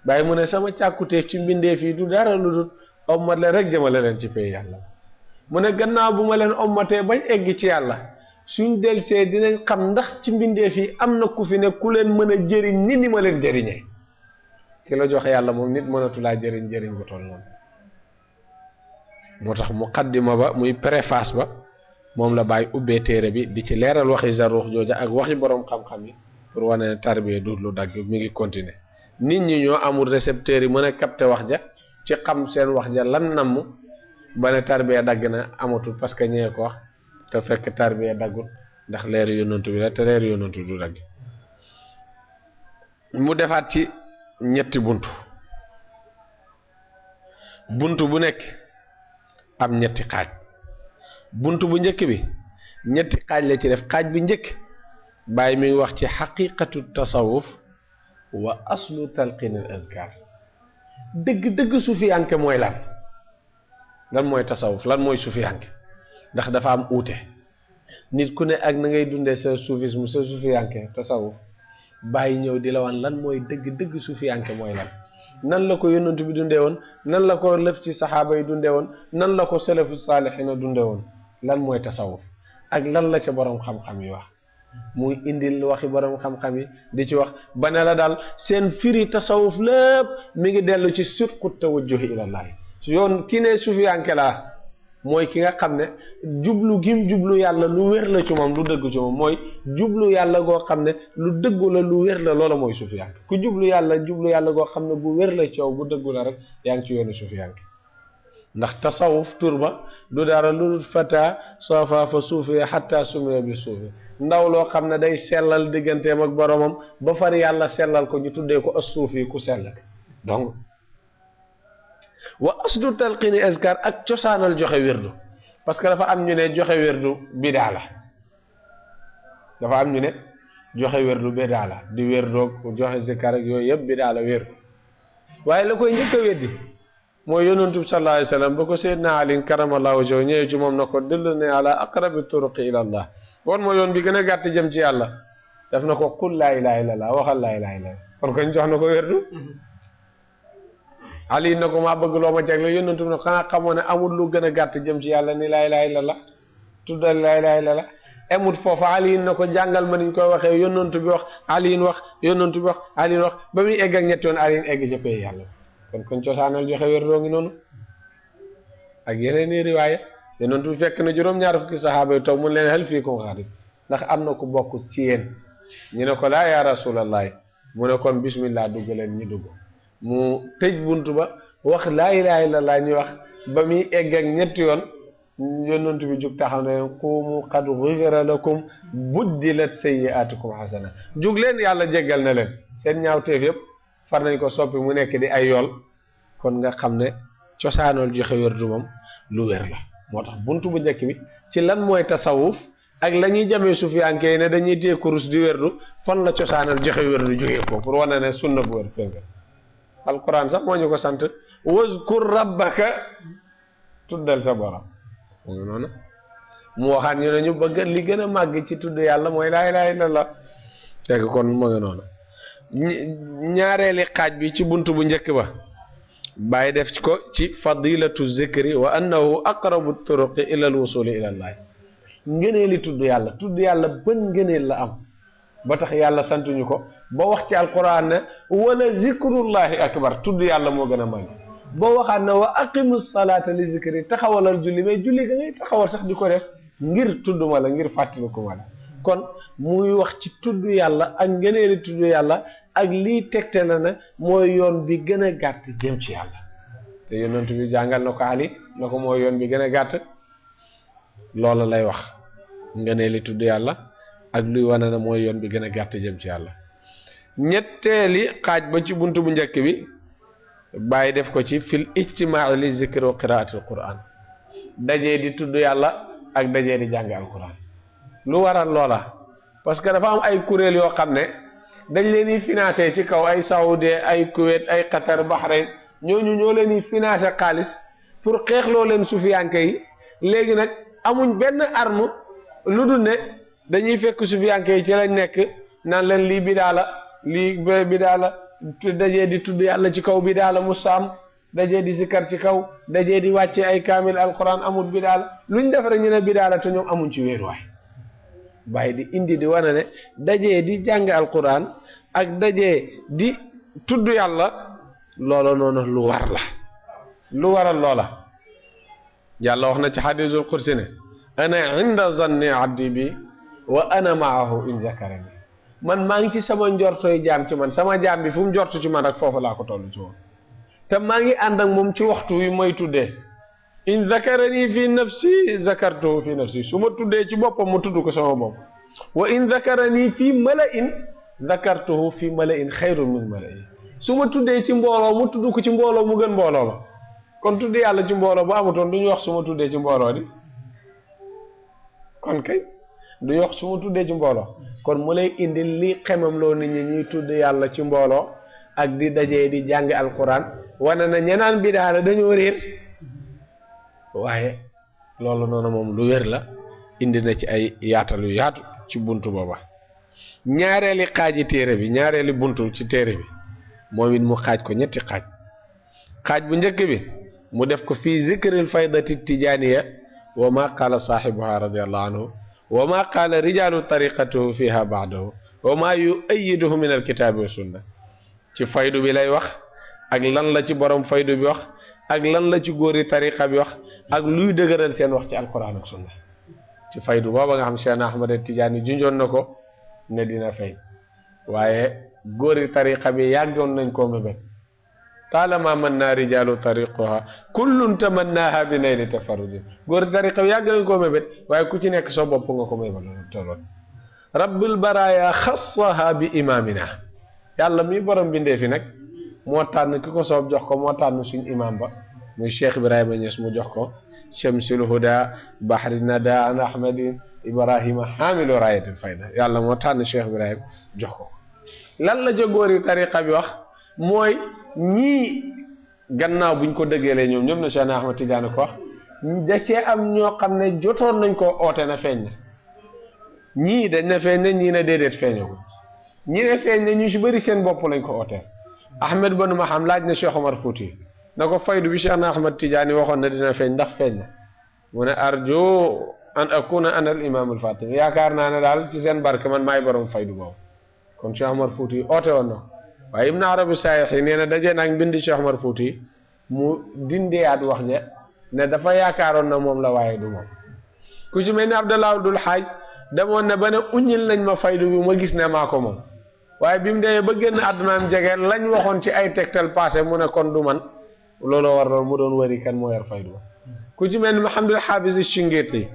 bàyyi mu ne sama càkkuteef ci mbindeef yi du dara lu dul ommat leen rek jëmale leen ci pay yàlla mu ne gannaaw bu ma leen ommatee bañ egg ci yàlla suñ delsee dinañ xam ndax ci mbindeef yi am na ku fi ne ku leen mën a jëriñ ni ma leen jëriñee ki la joxe yàlla moom nit mënatulaa jëriñ bu toll noonu moo tax muqaddima ba muy préface ba moom la bàyyi ubbee téere bi di ci leeral waxi Zarruux jooja ak waxi boroom xam-xam yi pour wane ne tarbiya du lu dagg mi ngi continuer nit ñi ñoo amul récepteurs yi mën a capter wax ja ci xam seen wax ja lan namm ba ne tarbiya dagg na amatul parce que ñee ko wax te fekk tarbiya daggul ndax leeru yonantu bi la te leeru yonantu du dagg mu defaat ci ñetti buntu bu nekk am ñetti xaaj buntu bu njëkk bi ñetti xaaj la ci def xaaj bi njëkk bàyyi mi ngi wax ci xaqiqatu tasawuf wa aslu talqin al azkar dëgg sufiyanke mooy lan mooy tasawuf lan mooy sufiyanke ndax dafa am uute nit ku ne ak na ngay dundee sa soufisme sa sufiyanke tasawuf bàyyi ñëw di la wan lan mooy dëgg sufiyanke mooy nan la ko yonent bi dundee woon nan la ko lëf ci saxaaba yi dundee woon nan la ko salafu saalixina dundee woon lan mooy tasawuf ak lan la ca borom xam-xam yi wax muy indil waxi borom xam-xam yi di ci wax ba ne la daal seen firi tasawuf lépp mi ngi dellu ci sidqu tawajjuhi ilallahi yoon ki ne sufiyanke laa mooy ki nga xam ne jublu gim jublu yàlla lu wér la ci moom lu dëgg ci moom mooy jublu yàlla goo xam ne lu dëggu la lu wér la loola mooy sufiyanke ku jublu yàlla goo xam ne bu wér la ci yow bu dëggu la rek yaa ngi ci yoonu sufiyanke ndax tasawuf tur ba du dara lu dul fata sofa fa suufi xatta sumiya bi suufi ndaw loo xam ne day sellal digganteem ak boromam ba far yàlla sellal ko ñu tuddee ko as suufi ku sell donc wa asdu talqini azkar ak cosaanal joxe wérdu parce que dafa am ñu ne joxe wérdu bidaa la di wérdoog joxe zikar ak yooyu yëpp bidaa la wérdu waaye la koy njëkk a weddi mooy yonentu bi sallallahu alayhi wa sallam ba ko Seydina Ali karamallahu wajhahu ñëwee ci moom na ko dëll ne ala aqrabi turuqi ila allah wan moo yoon bi gën a gàtt jëm ci yàlla def na ko qul laa ilaha illallah waxal laa ilaha illallah kon koñ jox na ko wérdu Ali na ko maa bëgg loo ma jagle yonentu bi ne xanaa xamoo ne amul lu gën a gàtt jëm ci yàlla ni laa ilaha illallah tuddal laa ilaha illallah emut foofa Ali na ko jàngal ma niñ koy waxee yonentu bi wax Ali wax yonentu bi wax Ali wax ba muy egg ak ñetti yoon Ali egg ca pay yàlla kon cosaanal joxe wérdoo ngi noonu ak yeneen i riwaaya yonentu bi fekk na juróom-ñaar fukki saxaaba yi toog mun leen hal fiikum xaarij ndax am na ku bokk ci yéen ñu ne ko laa yaa rasulallahi mu ne kon bismillah dugg leen ñu dugg mu tëj buntu ba wax laa ilaaha illallaah ñu wax ba muy egg ak ñetti yoon yonent bi jug taxaw ne quumu qad ghufira lakum buddilat sayyi'aatukum hasana jug leen yàlla jéggal na leen seen ñaawteef yëpp far nañ ko soppi mu nekk di ay yool kon nga xam ne cosaanool joxe wérdu moom lu wér la moo tax buntu bu njëkk bi ci lan mooy tasawuf ak la ñuy jamee sufiyanke yi ne dañuy téye kurus di wérdu fan la cosaanool joxe wérdu jógee ko pour wane ne sunna bu wér pénga alquran sax moo ñu ko sant wazkur rabbaka tuddal sa borom mu ngi noonu mu waxaat ñu ne ñu bëgg li gën a màgg ci tudd yàlla mooy laa ilaaha illallah fekk kon mu ngi noonu ñaareeli xaaj bi ci buntu bu njëkk ba bàyyi def ko ci fadilatu zikri wa annahu aqrabu turuqi ila alwusuli ila allah ngëneeli tudd yàlla bën ngëneel la am ba tax yàlla santuñu ko ba wax ci alquran ne wala zikrullahi akbar tudd yàlla moo gën a màgg boo waxaat ne wa aqimu salaata li zikri taxawalal julli mais julli ga ngay taxawal sax di ko def ngir tudd ma la ngir fàttaliku ma la kon muy wax ci tudd yàlla ak ngëneeli tudd yàlla ak lii tegte la ne mooy yoon bi gën a gàtt jëm ci yàlla te yonent bi jàngal na ko Ali na ko mooy yoon bi gën a gàtt loola lay wax ngëneeli tudd yàlla ak luy wane na mooy yoon bi gën a gàtt jëm ci yàlla. ñetteeli xaaj ba ci buntu bu njëkk bi bàyyi def ko ci fil ijtimaa li zikri wa qiraatil quran dajee di tudd yàlla ak dajee di jàng alquran. lu waral loola parce que dafa am ay kuréel yoo xam ne dañ leen di financé ci kaw ay Saoudi ay Kuwait ay Qatar Bahrain ñooñu ñoo leen di financé xaalis pour xeexloo leen sufiyanke yi. léegi nag amuñ benn arme lu dul ne dañuy fekk sufiyanke yi ci lañ nekk naan leen lii bidaa la lii bidaa la dajee di tudd yàlla ci kaw bidaa la mu saam dajee di sikkar ci kaw dajee di wàcce ay kaamil alquran amul bidaa la luñ def rek ñu ne bidaa la te ñoom amuñ ci wéeruwaay. bàyyi di indi di wane ne dajee di jàng alquran ak dajee di tudd yàlla loola noonu lu war la lu waral loola yàlla wax na ci xadiisul qudsi ne ana inda zanni abdi bi wa ana maahu in zakarani man maa ngi ci sama njortoy jaam ci man sama jaam bi fu mu njortu ci man rek foofu laa ko toll ci moom te maa ngi ànd ak moom ci waxtu wi mooy tuddee in zakarani fi nafsi zakartuhu fi nafsi su ma tuddee ci boppam mu tudd ko sama bopp wa in zakarani fi mala'in zakartuhu fi mala'in xayrun min mala'in su ma tuddee ci mbooloo mu tudd ko ci mbooloo mu gën mbooloo ma kon tudd yàlla ci mbooloo bu amutoon du ñu wax su ma tuddee ci mbooloo di kon kay du ñu wax su ma tuddee ci mbooloo kon mu lay indi li xemam loo nit ñi ñuy tudd yàlla ci mbooloo ak di dajee di jàng alquran wane na ñenaan bidaa la dañoo réer waaye loolu noonu moom lu wér la indi na ci ay yaatal yu yaatu ci buntu booba. ñaareeli xaaji téere bi ñaareeli buntu ci téere bi moom it mu xaaj ko ñetti xaaj bu njëkk bi mu def ko fii zikril faydati tijaaniya wa ma qaala saaxibuha radiallahu anhu wa ma qaala rijaalu tariqatuhu fiha baadahu wa ma yuayiduhu min alkitaabi wa sunna ci faydu bi lay wax ak lan la ci borom faydu bi wax ak lan la ci góori tariqa bi wax ak luy dëgëral seen wax ci alquran ak sunna ci faydu booba nga xam Cheikh Ahmad Tijaani junjoon na ko ne dina feeñ waaye góori tariqa bi yàggoon nañ koo mébét taalama man naa rijaalu tariquha kullun tamannaha bi nayli tafarrudi góori tariqa bi yàgg nañ koo mébét waaye ku ci nekk sa bopp nga ko mébét toloon rabbil baraya xassaha bi imamina yàlla mi borom bindee fi nag moo tànn ki ko soob jox ko moo tànn suñ imam ba muy Cheikh Ibrahima Niass mu jox ko Shamsul Huda Bahri Nada an Ahmadin Ibrahima xaamilu rayatil fayda yàlla moo tànn Cheikh Ibrahima jox ko lan la ca góori tariqa bi wax mooy ñii gannaaw buñ ko dëggeelee ñoom na Cheikh Ahmad Tidiane ko wax da cee am ñoo xam ne jotoon nañ koo oote na feeñ na ñii dañ na feeñ na ñii ne déedéet feeñoo ñi ne feeñ na ñu si bëri seen bopp lañ ko ooteel Ahmed Banu Maham laaj na Cheikh Omar Fouti na ko faydu bi Cheikh Ahmad Tidiane waxoon na dina feeñ ndax feeñ na mu ne arjo an akuna ana al imam al fatih yaakaar naa ne daal ci seen barke man maay borom faydu boobu kon Cheikh Omar Fouti oote woon na waaye Ibn Arabi Saayix yi nee na dajee naag mbindi Cheikh Omar Fouti mu dindeyaat wax ja ne dafa yaakaaroon na moom la waaye du moom ku ci mel ni Abdallah Abdul Haaj demoon na ba ne uññil nañ ma faydu bi ma gis ne maa ko moom waaye bi mu demee ba génn àddunaam jege lañ waxoon ci ay tegtal passé mu ne kon du man looloo war loolu mu doon wëri kan moo yor faydu ba ku ci mel ni Muhammadul Hafiz Shinqiti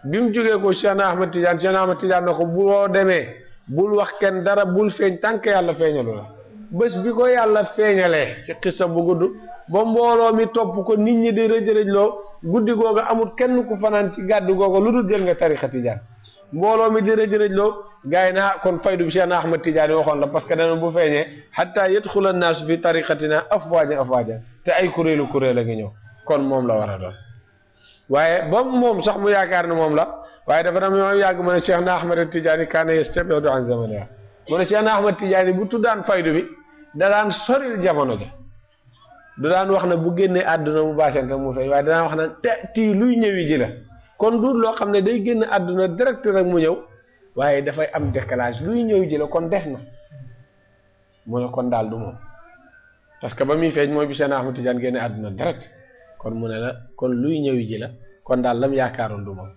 bi mu jógee ko Cheikh Ahmad Tidiane na ko boo demee bul wax kenn dara bul feeñ tànk yàlla feeñalu la bés bi ko yàlla feeñalee ci xissa bu gudd ba mbooloo mi topp ko nit ñi di rëj-rëjloo guddi googa amul kenn ku fanaan ci gàddu googa lu dul jël nga tariqa Tidiane mbooloo mi di rëj-rëjloo gars yi na kon faydu bi Cheikh Ahmad Tidiane waxoon la parce que dana bu feeñee hatta yadxula naasu fi tariqatina afwaajan te ay kuréel a ngi ñëw kon moom la war a doon waaye ba moom sax mu yaakaar ne moom la waaye dafa dem yoon yàgg mu ne Cheikh Ahmad Tidiane kaana yastabidu an zamaniha mu ne Cheikh Ahmad Tidiane bu tuddaan faydu bi da daan soril jamono ja du daan wax na bu génnee àdduna mu baasante mu fay waaye danaa wax na tii luy ñëwi ji la kon du loo xam ne day génn àdduna direct rek mu ñëw waaye dafay am décalage luy ñëw ji la kon des na mu ne kon daal du moom parce que ba muy feeñ mooy bi Cheikh Ahmad Tidiane génne àdduna direct kon mu ne la kon luy ñëwi ji la kon daal lam yaakaaroon du moom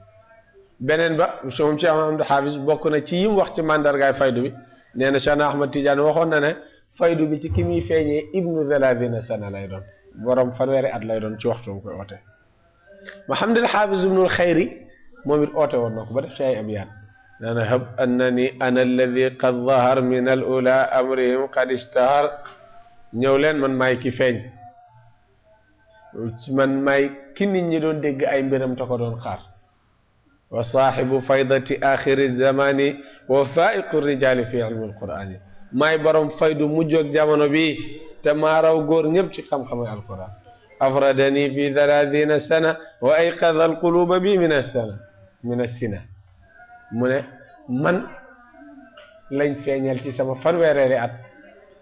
beneen ba moom Cheikh Ahmad Hafiz bokk na ci yim wax ci mandargaay faydu bi nee na Cheikh Ahmad Tidiane waxoon na ne faydu bi ci ki muy feeñee ibnu thalathina sana lay doon borom fanweeri at lay doon ci waxtu mu koy oote Muhammadul Hafiz ibnul Xayri moom it oote woon na ko ba def ci ay abiyaan nana hab annani ana alladi qad zahar min al ula amrihim qad ishtahar ñëw leen man maay ki feeñ man maay ki nit ñi doon dégg ay mbiram ta ko doon xaar wa saaxibu faydati axiri zamani wa faiqu rijali fi ilmi alqurani maay borom faydu mujjoog jamono bi te maa raw góor ñëpp ci xam-xamay alquran afradani fi thalathina sana wa ayqadha alquluba bi min assina mu ne man lañ feeñal ci sama fanweereeri at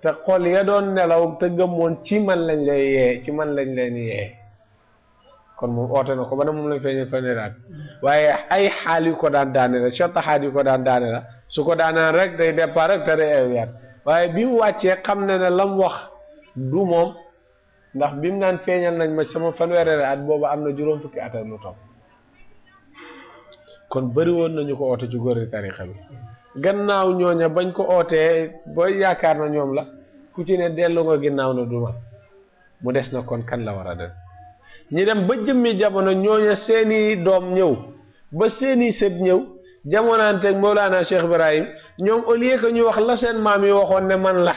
te xol ya doon nelaw te gëmmoon ci man lañ lay yee ci man lañ leen yee kon moom oote na ko ba ne moom lañ feeñal fanweeri at waaye ay xaal yu ko daan daane la shataxaat yu ko daan daane la su ko daanaan rek day départ rek te day ew yaat waaye bi mu wàccee xam ne ne la mu wax du moom ndax bi mu naan feeñal nañ ma sama fanweereeri at boobu am na juróom fukki at ak lu topp kon bëri woon nañu ko oote ci góori tarixa bi gannaaw ñooña bañ ko ootee ba yaakaar na ñoom la ku ci ne dellu nga ginnaaw na duma mu des na kon kan la war a dem ñi dem ba jëmmi jamono ñooña seeni doom ñëw ba seeni sët ñëw jamonaanteeg Mawlana Cheikh Ibrahim ñoom au lieu que ñu wax la seen maam yi waxoon ne man la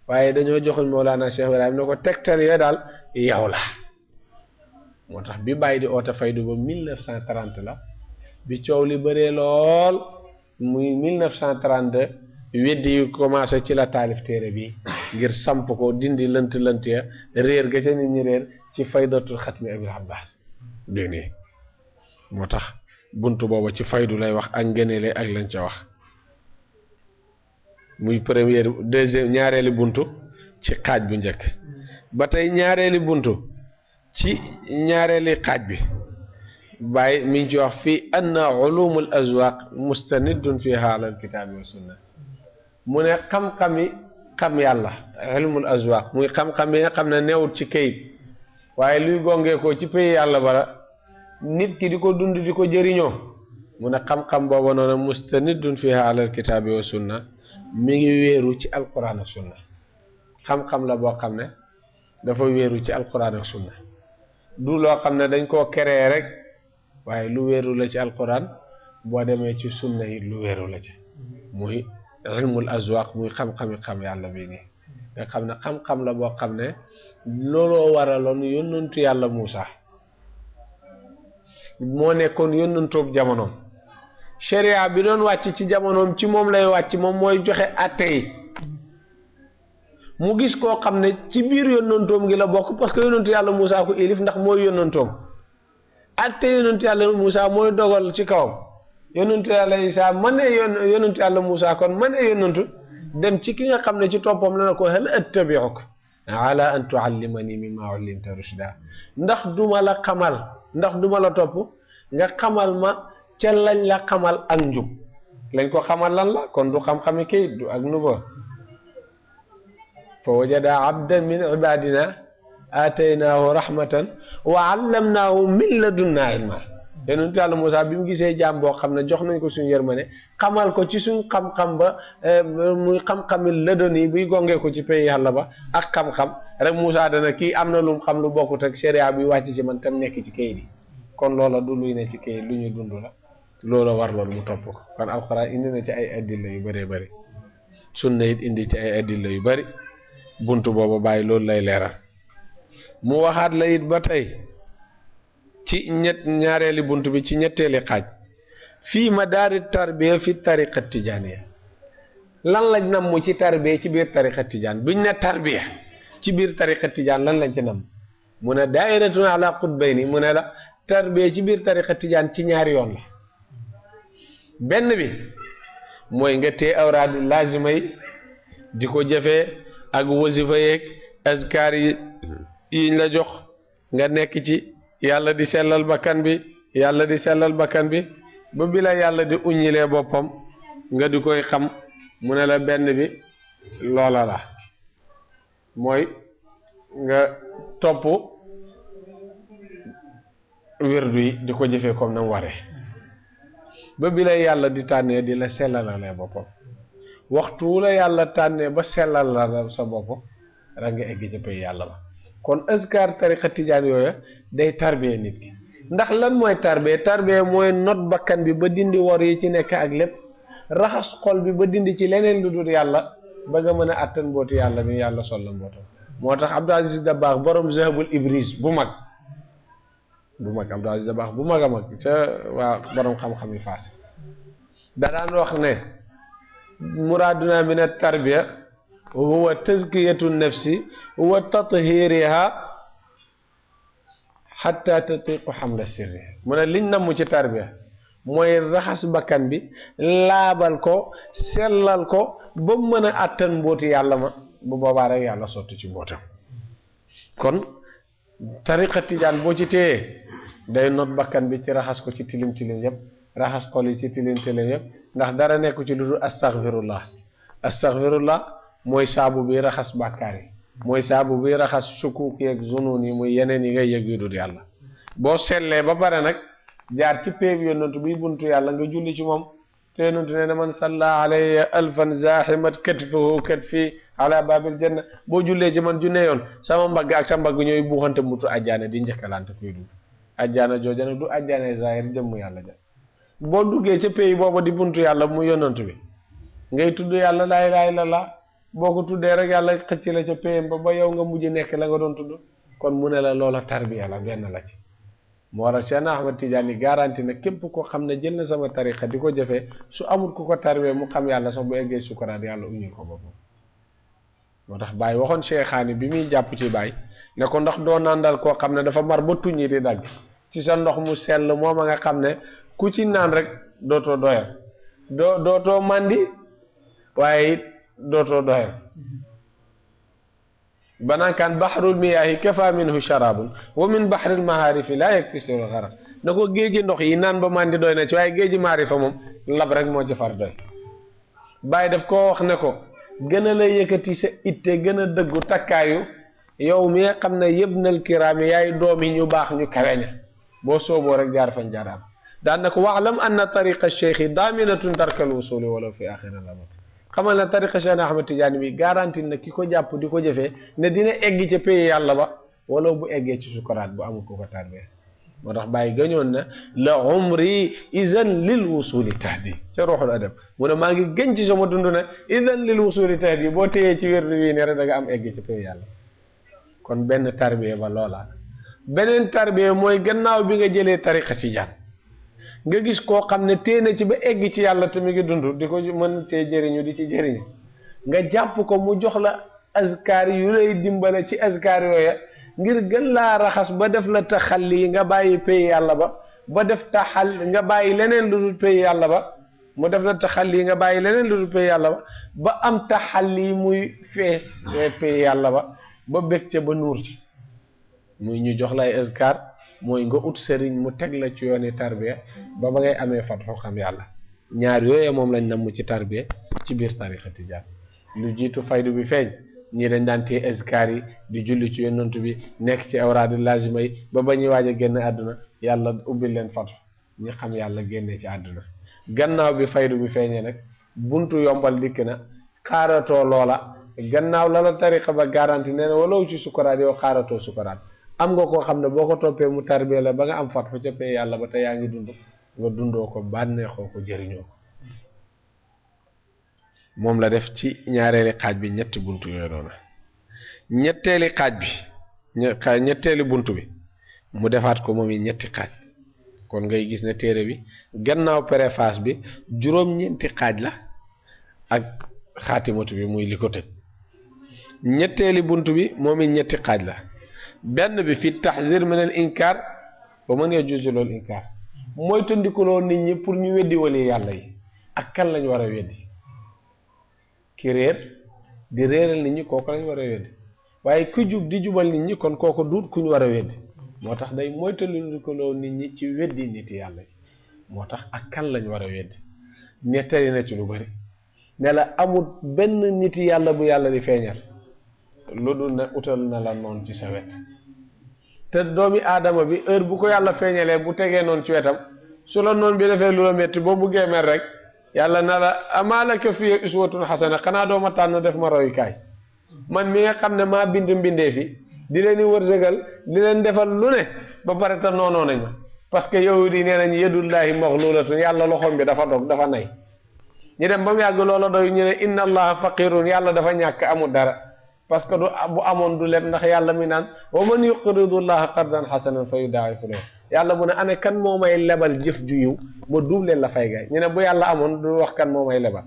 waaye dañoo joxuñ Mawlana Cheikh Ibrahim ne ko tegtal ya daal yow la moo tax bi bàyyi di oote faydu ba 1930 la bi coow li bëree lool muy 1932 weddi yu commencé ci la taalif téere bi ngir samp ko dindi lënt ya réer ga ca nit ñi réer ci faydatul xatmi Abil Abbas déni moo tax buntu booba ci faydu lay wax ak ngëneele ak lañ ca wax muy première deuxième ñaareeli buntu ci xaaj bu njëkk ba tey ñaareeli buntu ci ñaareeli xaaj bi bàyyi mi ngi ci wax fii anna ulumul azwaq mustanidun fiha ala alkitabi wa sunna mu ne xam-xami xam yàlla ilmul azwaq muy xam-xam yi nga xam ne neewut ci kayit waaye luy gongeekoo ci pays yàlla bara nit ki di ko dund di ko jëriñoo mu ne xam-xam booba noonu mustanidun fiha ala alkitabi wa sunna mi ngi wéeru ci alquran ak sunna xam-xam la boo xam ne dafa wéeru ci alquran ak sunna du loo xam ne dañ koo créer rek waaye lu wéeru la ci alquran boo demee ci sunna yi lu wéeru la ci muy ilmul azwaq muy xam-xami xam yàlla bii nii nga xam ne xam-xam la boo xam ne looloo waraloon yónnantu yàlla Muusa moo nekkoon yónnantoob jamonoom sharia bi doon wàcc ci jamonoom ci moom lay wàcc moom mooy joxe atte yi mu gis koo xam ne ci biir yónnantoom gi la bokk parce que yónnantu yàlla Muusa ko ilif ndax mooy yónnantoom atte yónnantu yàlla Muusa mooy dogal ci kawam yónnantu yàlla Isaa man ne yónnantu yàlla Muusa kon man ne yónnantu dem ci ki nga xam ne ci toppam la na ko hal attabi'uk ala an tuallimani mimma ullimta rushda ndax duma la xamal ndax duma la topp nga xamal ma ca lañ la xamal ak njub lañ ko xamal lan la kon du xam-xami kayit du ak nuba fa wajada abdan min ibadina ataynaahu rahmatan wa allamnaahu min ladunna ilma yonent yàlla Muusa bi mu gisee jaam boo xam ne jox nañ ko suñu yërmande xamal ko ci suñ xam-xam ba muy xam-xami ladon yi buy gongee ko ci pays yàlla ba ak xam-xam rek Muusa dana kii am na lum xam lu bokkut ak sharia bi wàcc ci man tam nekk ci kayit yi kon loola du luy ne ci kayit lu ñu dund la loola war loolu mu topp ko kon alxuraan indi na ci ay addilla yu bëree bëri sunna it indi ci ay addilla yu bëri buntu boobu bàyyi loolu lay leeral mu waxaat la it ba tey ci ñaareeli bunt bi ci ñetteeli xaaj fii madaari tarbiya fi tariqa tijaaniya lan lañ namm ci tarbiya ci biir tariqa tijaan buñ ne tarbiya ci biir tariqa tijaan lan lañ ci namm mu ne daa'iratun ala qutbayni mu ne la tarbiya ci biir tariqa tijaan ci ñaari yoon la benn bi mooy nga tee awraad laazima yi di ko jëfee ak wasifa yeeg azkaar yi yiñ la jox nga nekk ci yàlla di sellal bakkan bi yàlla di sellal bakkan bi ba bi la yàlla di uññilee boppam nga di koy xam mu ne la benn bi loola la mooy nga topp wirdu yi di ko jëfee comme na mu waree ba bi la yàlla di tànnee di la sellalalee boppam waxtu wu la yàlla tànnee ba sellal la sa bopp rek nga egg ci pay yàlla ba kon askar tariqa tijaan yooya day tarbiya nit ki ndax lan mooy tarbiya mooy not bakkan bi ba dindi wor yi ci nekk ak lépp raxas xol bi ba dindi ci leneen lu dul yàlla ba nga mën a attan mbooti yàlla bi yàlla sol la mbootam moo tax Abdou Aziz Dabakh borom Zahabul Ibris bu mag Abdou Aziz Dabakh bu mag a mag ca waa borom xam-xam yi faas da daan wax ne muraaduna min at tarbiya huwa tazkiyatu nafsi wa tathiriha xatta tatiqu xamla sirri mu ne liñ namm ci tarbiya mooy raxas bakkan bi laabal ko sellal ko ba mu mën a àttan mbooti yàlla ma bu boobaa rek yàlla sotti ci mbootam kon tariqa tijaan boo ci téyee day not bakkan bi ci raxas ko ci tilim tilim yëpp raxas xol yi ci tilim tilim yëpp ndax dara nekku ci lu dul astaghfirullah mooy saabu bi raxas bàkkaar yi mooy saabu bi raxas sukuk yeeg zunun yi muy yeneen yi ngay yëg yu dul yàlla boo sellee ba pare nag jaar ci péeb yonantu bi buntu yàlla nga julli ci moom te yonantu nee na man salla alayya alfan zahimat katfuhu katfi ala babil janna boo jullee ci man junne yoon sama mbagg ak sa mbagg ñooy buuxante mutu ajjaane di njëkkalante kuy dugg ajjaana jooja nag du ajjaane zahir jëmm yàlla ja boo duggee ca pays booba di buntu yàlla mu yonantu bi ngay tudd yàlla laa ilaaha illallaah boo ko tuddee rek yàlla xëcc la ca pays ba yow nga mujj nekk la nga doon tudd kon mu ne la loola tarbiya la benn la ci moo tax Cheikh Ahmad Tidiane yi garanti na képp ko xam ne jël na sama tariqa di ko jëfee su amul ku ko tarbiya mu xam yàlla sax bu eggee sukaraat yàlla uñul ko boppam moo tax Baye waxoon Cheikhaani bi muy jàpp ci Baye ne ko ndax doo nandal koo xam ne dafa mar ba tuñi di dagg ci sa ndox mu sell moom a nga xam ne ku ci naan rek dootoo doyal dootoo mandi waaye it dootoo doyal banaakaan baxrul miyaahi kafa minhu sharabun wa min baxril mahaarifi laa yakfi sil xaraq na ko géeji ndox yi naan ba mandi doy na ci waaye géeji maarifa moom lab rek moo ci far doy Baye daf koo wax ne ko gën a la yëkkati sa itte gën a dëggu takkaayu yow mi nga xam ne yëbnal kiraami yaay doomi ñu baax ñu kaweña boo sooboo rek jaar fañ jaaraam daan na ko waalam anna tariqa cheikhi daaminatun tarkal wusuli wala fi axira lamat xamal na tariqa Cheikh Ahmad Tidiane bi garanti na ki ko jàpp di ko jëfee ne dina egg ca pays yàlla ba wala bu eggee ci sukaraat bu amul ko ko tarbee moo tax Baye gëñoon na la umri idan lil wusuli tahdi ca ruuxul adab mu ne maa ngi gën ci sama dund ne idan lil wusuli tahdi boo téyee ci wér wii ne rek da nga am egg ci pays yàlla kon benn tarbiya ba loola beneen tarbiya mooy gannaaw bi nga jëlee tariqa Tidiane nga gis koo xam ne téye na ci ba egg ci yàlla te mi ngi dund di ko mën cee jëriñu di ci jëriñu nga jàpp ko mu jox la azkaar yu lay dimbale ci azkaar yooya ngir gën laa raxas ba def la taxalli nga bàyyi pays yàlla ba def taxal nga bàyyi leneen lu dul pays yàlla ba mu def la taxalli nga bàyyi leneen lu dul pays yàlla ba am taxalli muy fees pays yàlla ba bég ca ba nuur ci muy ñu jox lay azkaar mooy nga ut sëriñ mu teg la ci yooni tarbiya ba ngay amee fatxu xam yàlla ñaar yooyu moom lañ namm ci tarbiya ci biir tariqa Tijaan lu jiitu faydu bi feeñ ñii dañ daan téye azkaar yi di julli ci yonent bi nekk ci awraadi lazima yi ba ñuy waaj a génn àdduna yàlla ubbil leen fatxu ñi xam yàlla génnee ci àdduna gannaaw bi faydu bi feeñee nag buntu yombal dikk na xaaratoo loola gannaaw la tariqa ba garanti nee na walaw ci sukaraat yow xaaratoo sukaraat am nga koo xam ne boo ko toppee mu tarbiya la ba nga am fatxu ca pay yàlla ba te yaa ngi dund nga dundoo ko bànneexoo ko jëriñoo ko moom la def ci ñaareeli xaaj bi ñetti buntu yooyu noonu ñetteeli xaaj bi ñetteeli buntu bi mu defaat ko moom yi ñetti xaaj kon ngay gis ne téere bi gannaaw préface bi juróom-ñeenti xaaj la ak xaatimatu bi muy li ko tëj ñetteeli buntu bi moom it ñetti xaaj la benn bi fi taxzir min al inkaar ba mën yajuuzu loolu inkaar mooy tëndikuloo nit ñi pour ñu weddi wali yàlla yi ak kan lañ war a weddi ki réer di réeral nit ñi kooku lañ war a weddi waaye ku jub di jubal nit ñi kon kooku duut ku ñu war a weddi moo tax day mooy tëndikuloo nit ñi ci weddi nit yàlla yi moo tax ak kan lañ war a weddi nettali na ci lu bari ne la amul benn nit yàlla bu yàlla di feeñal lu dul ne utal na la noonu ci sa wet te doomi aadama bi heure bu ko yàlla feeñalee bu tegee noonu ci wetam su la noonu bi defee lu la métti boo buggee mer rek yàlla na la amalaka fi uswatun xasana xanaa dooma tànn def ma royukaay man mi nga xam ne maa bind mbindee fi di leen di wërsëgal di leen defal lu ne ba pare te noonoo nañ ma parce que yahudi yi nee nañ yadullahi maxlulatun yàlla loxoom bi dafa dog dafa nay ñu dem ba mu yàgg loola doy ñu ne inna allaha faqirun yàlla dafa ñàkk amul dara parce que du bu amoon du leb ndax yàlla mi naan wa man yuqridu llaha qardan xasanan fa yudaa'ifu lahu yàlla mu ne ane kan moo may lebal jëf ju yiw ma duub leen la fay gaay ñu ne bu yàlla amoon du wax kan moo may lebal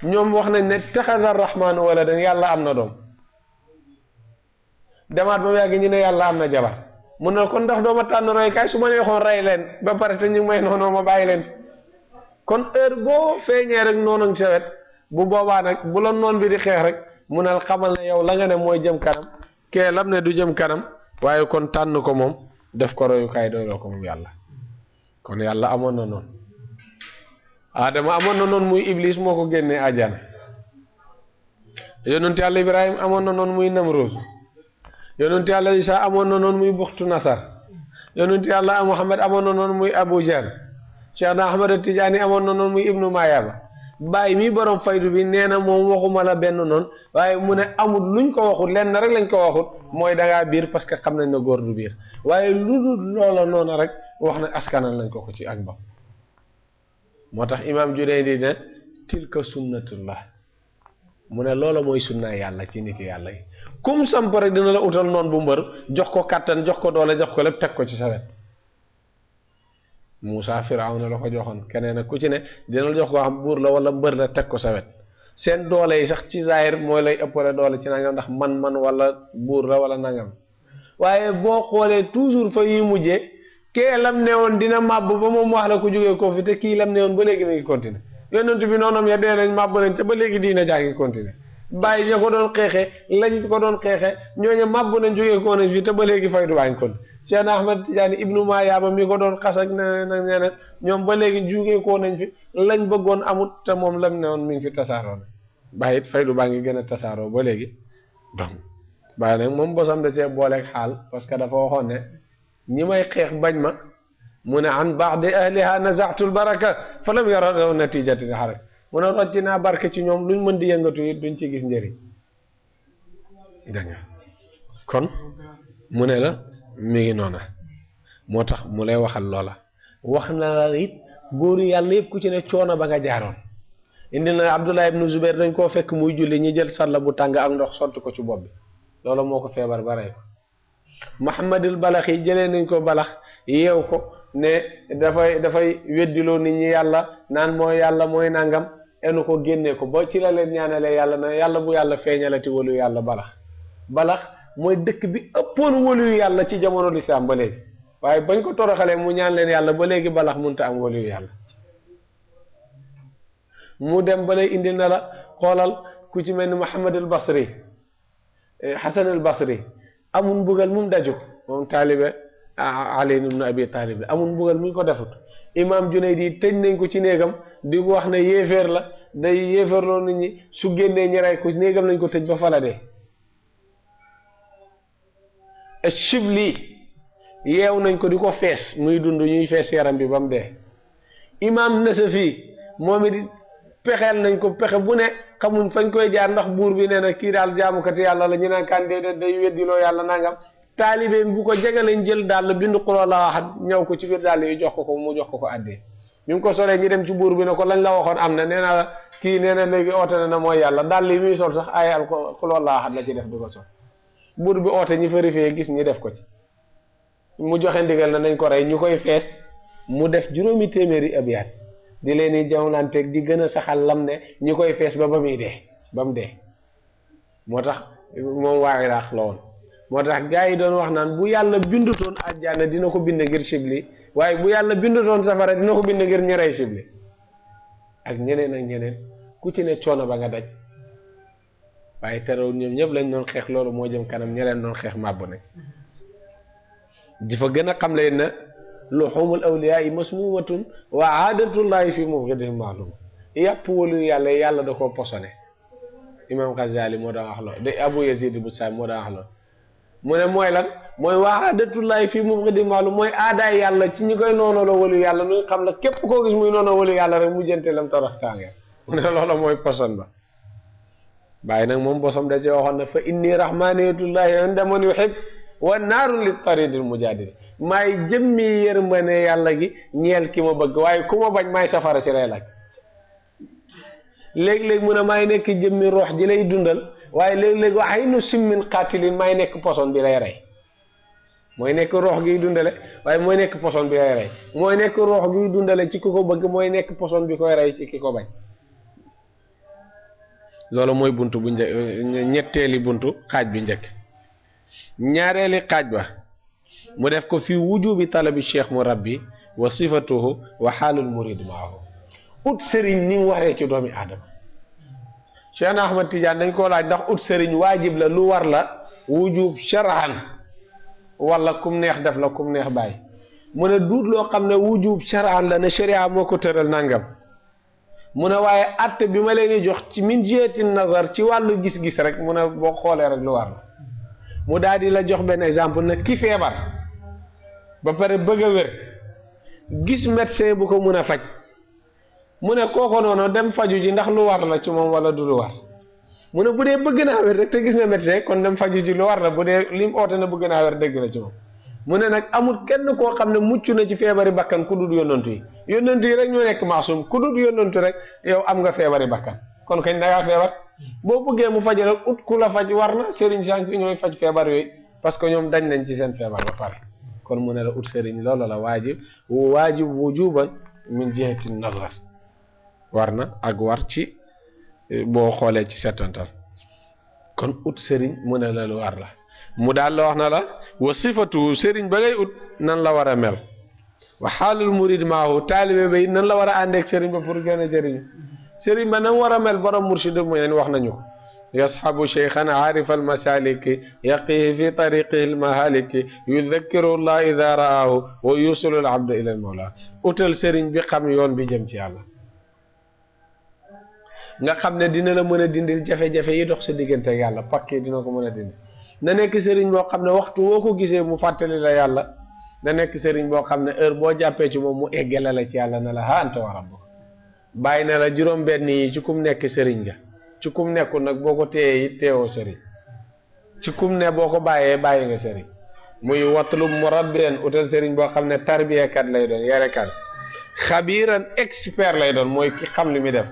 ñoom wax nañ ne taxada rahmaanu waladan yàlla am na doom demaat ba mu yàgg ñu ne yàlla am na jabar mu ne kon ndax dooma tànn roy kaay su ma neexoon rey leen ba pare te ñu ngi may noonu ma bàyyi leen kon heure boo feeñee rek noonu ak sawet bu boobaa nag bu la noon bi di xeex rek mu ne xamal ne yow la nga ne mooy jëm kanam kee lam ne du jëm kanam waaye kon tànn ko moom def ko royukaay doyloo ko moom yàlla kon yàlla amoon na noonu Adama amoon na noonu muy Iblis moo ko génnee àjjana yonent yàlla Ibrahima amoon na noonu muy Namrud yonent yàlla Isa amoon na noonu muy Buxtu Nasar yonent yàlla Muhammad amoon na noonu muy Abu Jahl Cheikh na Ahmad Tijaani amoon na noonu muy Ibnu Mayaba bàyyi mi borom faydu bi nee na moom waxuma la benn noonu waaye mu ne amul luñ ko waxut lenn rek lañ ko waxut mooy dangaa biir parce que xam nañ ne góor du biir waaye lu dul loola noonu rek wax na askanal nañ ko ci ak mbam moo tax imaam Junayd ne tilka sunnatullah mu ne loola mooy sunna yàlla ci nit yàlla yi kum samp rek dina la utal noonu bu mbër jox ko kàttan jox ko doole jox ko lépp teg ko ci sa wet Moussa Firawna la ko joxoon keneen nag ku ci ne dina la jox koo xam buur la wala mbër la teg ko sa wet seen doole yi sax ci zaahir mooy lay ëppale doole ci nangam ndax man wala buur la wala nangam waaye boo xoolee toujours fa yi mujjee kee lam ne woon dina màbb ba moom wax la ku jógee koo fi te kii lam ne woon ba léegi mi ngi continuer yonent bi noonam ya dee nañ màbb nañ te ba léegi diina jaa ngi continuer bàyyi ña ko doon xeexee lañ ko doon xeexee ñooñu màbb nañ jógee koo nañ fi te ba léegi faydu baa ngi kon Cheikh Ahmad Tidiane Ibnu Mayaba mi ko doon xas ak neneen ñoom ba léegi jógee koo nañ fi lañ bëggoon amut te moom lam ne woon mi ngi fi tasaaroo na bàyyi it faydu baa ngi gën a tasaaroo ba léegi donc bàyyi nag moom bosam da cee booleeg xaal parce que dafa waxoon ne ñi may xeex bañ ma mu ne an baadi ahliha nazatul baraka fa lam yara natijati xarak mu ne rocci naa barke ci ñoom luñ mën di yëngatu it duñ ci gis njëriñ dégg nga kon mu ne la mi ngi noona moo tax mu lay waxal loola wax na la it góoru yàlla yëpp ku ci ne coono ba nga jaaroon indi na Abdullah ibnu Zubair dañ koo fekk muy julli ñi jël sàlla bu tàng ak ndox sotti ko ci bopp bi loola moo ko feebar ba rey ko Muhammadul Balax yi jëlee nañ ko balax yeew ko ne dafay weddiloo nit ñi yàlla naan mooy yàlla mooy nangam enu ko génnee ko ba ci la leen ñaanalee yàlla na yàlla bu yàlla feeñalati walu yàlla balax mooy dëkk bi ëppoon walu yàlla ci jamono lislaam ba léegi waaye bañ ko toroxalee mu ñaan leen yàlla ba léegi balax munta am walu yàlla mu dem ba lay indi na la xoolal ku ci mel ni Muhammad al Basri Hasan al Basri amul mbugal mum daju moom taalibe Ali ibn Abi Talib la amul mbugal muñ ko defut imam Junayd yi tëj nañ ko ci néegam di wax ne yéeféer la day yéeféerloo nit ñi su génnee ñi rey ko néegam lañ ko tëj ba fala dee Shibli yeew nañ ko di ko fees muy dund ñuy fees yaram bi ba mu dee imam Nasafi moom it pexeel nañ ko pexe bu ne xamuñ fañ koy jaar ndax buur bi nee na kii daal jaamukati yàlla la ñu naan kan day weddiloo yàlla nangam taalibe bu ko jege lañ jël daal bind qul huwallahu ahad ñëw ko ci biir daal yi jox ko mu jox ko àddee ñu ngi ko solee ñu dem ci buur bi ne ko lañ la waxoon am na nee naa la kii nee na léegi oote na mooy yàlla daal yi muy sol sax ay al qul huwallahu ahad la ci def di ko sol buur bi oote ñi vérifié gis ñi def ko ci mu joxe ndigal na nañ ko rey ñu koy fees mu def juróomi téeméeri abyaat di leen di jawlanteeg di gën a saxal lam ne ñi koy fees ba muy dee ba mu dee moo tax moom waa Iraq la woon moo tax gars yi doon wax naan bu yàlla bindutoon àjjana dina ko bind ngir Shibli waaye bu yàlla bindutoon safara dina ko bind ngir ñi rey Shibli ak ñeneen ak ñeneen ku ci ne coono ba nga daj waaye terewul ñoom ñëpp lañ doon xeex loolu moo jëm kanam ñeneen doon xeex màbbu nañ di fa gën a xam leen na luxumul awliyaa yi masmuumatun wa aadatullahi fi mubghidihim ma'lum yàpp walu yàlla da koo posone imam Ghazali moo daan wax loolu de Abu Yazid Bustami moo daan wax loolu mu ne mooy lan mooy wa aadatullahi fi mubghidihim ma'lum mooy aadaay yàlla ci ñi koy noonoo walu yàlla nu xam la képp koo gis muy noonoo walu yàlla rek mu jënte lam torox tàngee mu ne loolu mooy poson ba bàyyi nag moom bosam da ci waxoon ne fa inni rahmaniyatullahi inda man yuhib wa naarun li taridil mujadil maay jëmmi yërmande yàlla gi ñeel ki ma bëgg waaye ku ma bañ maay safara si lay laaj léeg-léeg mu ne maay nekk jëmmi roox ji lay dundal waaye léeg-léeg waxay nu simmin xaatilin maay nekk poson bi lay rey mooy nekk roox giy dundale waaye mooy nekk poson bi lay rey mooy nekk roox giy dundale ci ki ko bëgg mooy nekk poson bi koy rey ci ki ko bañ loolu mooy buntu bu njëkk ñetteeli buntu xaaj bi njëkk ñaareeli xaaj ba mu def ko fi wujubi talabi cheikh murabbi wa sifatuhu wa xaalul murid maahu ut sëriñ ni mu waree ci doomi aadama Cheikh Ahmad Tidiane dañ koo laaj ndax ut sëriñ waajib la lu war la wujub shar'an wala kum neex def la kum neex bàyyi mu ne duut loo xam ne wujub shar'an la ne sharia moo ko tëral nangam mu ne waaye atte bi ma leen di jox ci min jihati nazar ci wàllu gis-gis rek mu ne boo xoolee rek lu war la mu daal di la jox benn exemple nag ki feebar ba pare bëgg a wér gis médecin bu ko mun a faj mu ne kooko noonu dem faju ji ndax lu war la ci moom wala du lu war mu ne bu dee bëgg naa wér rek te gis na médecin kon dem faju ji lu war la bu dee lim oote na bëgg naa wér dëgg la ci moom mu ne nag amul kenn koo xam ne mucc na ci feebari bakkan ku dul yónnantu yi rek ñoo nekk maasum ku dul yónnantu rek yow am nga feebari bakkan kon kañ da ngaa feebar boo bëggee mu faj rek ut ku la faj war na sëriñ sànq ñooy faj feebar yooyu parce que ñoom dañ nañ ci seen feebar ba pare kon mu ne la ut sëriñ loolu la waajib wujuban min jihati nazar war na ak war ci boo xoolee ci settantal kon ut sëriñ mu ne la lu war la mu daal la wax na la wa sifatu sëriñ ba ngay ut nan la war a mel wa xaalul murid maahu taalibe ba it nan la war a àndeek sëriñ ba pour gën a jëriñu sëriñ ba nan war a mel borom murshid mu leen wax nañu ko yasxabu cheikhan aarif almasaliki yaqihi fi tariqihi almahaliki yudakkiru llah ida raahu wa yusilu al abda ila al mawla utal sëriñ bi xam yoon bi jëm ci yàlla nga xam ne dina la mën a dindil jafe-jafe yi dox sa diggante ak yàlla pakki dina ko mën a dindi na nekk sëriñ boo xam ne waxtu woo ko gisee mu fàttali la yàlla na nekk sëriñ boo xam ne heure boo jàppee ci moom mu eggale la ci yàlla ne la ha anta wa rabbuka bàyyi ne la juróom benn yi ci kum nekk sëriñ nga ci kum nekkul nag boo ko téyee it teewoo sëriñ ci kum ne boo ko bàyyee bàyyi nga sëriñ muy watlub murabbiyan utal sëriñ boo xam ne tarbiyakat lay doon yarekat xabiiran expert lay doon mooy ki xam li muy def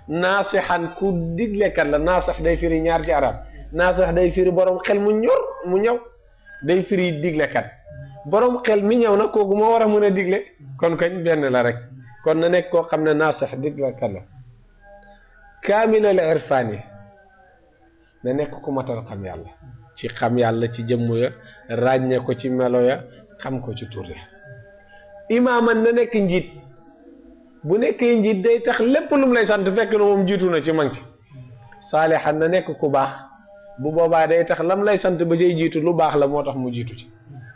naasixan ku diglekat la naasix day firi ñaar ci arab naasix day firi borom xel mu ñëw day firi diglekat borom xel mi ñëw nag kooku moo war a mën a digle kon kañ benn la rek kon na nekk koo xam ne naasix diglekat la kaamilal irfaani na nekk ku matal xam yàlla ci xam yàlla ci jëmm ya ràññee ko ci melo ya xam ko ci tur ya imaaman na nekk njiit bu nekkee njiit day tax lépp lu mu lay sant fekk na moom jiitu na ci man ci saalihan na nekk ku baax bu boobaa day tax lam lay sant ba cay jiitu lu baax la moo tax mu jiitu ci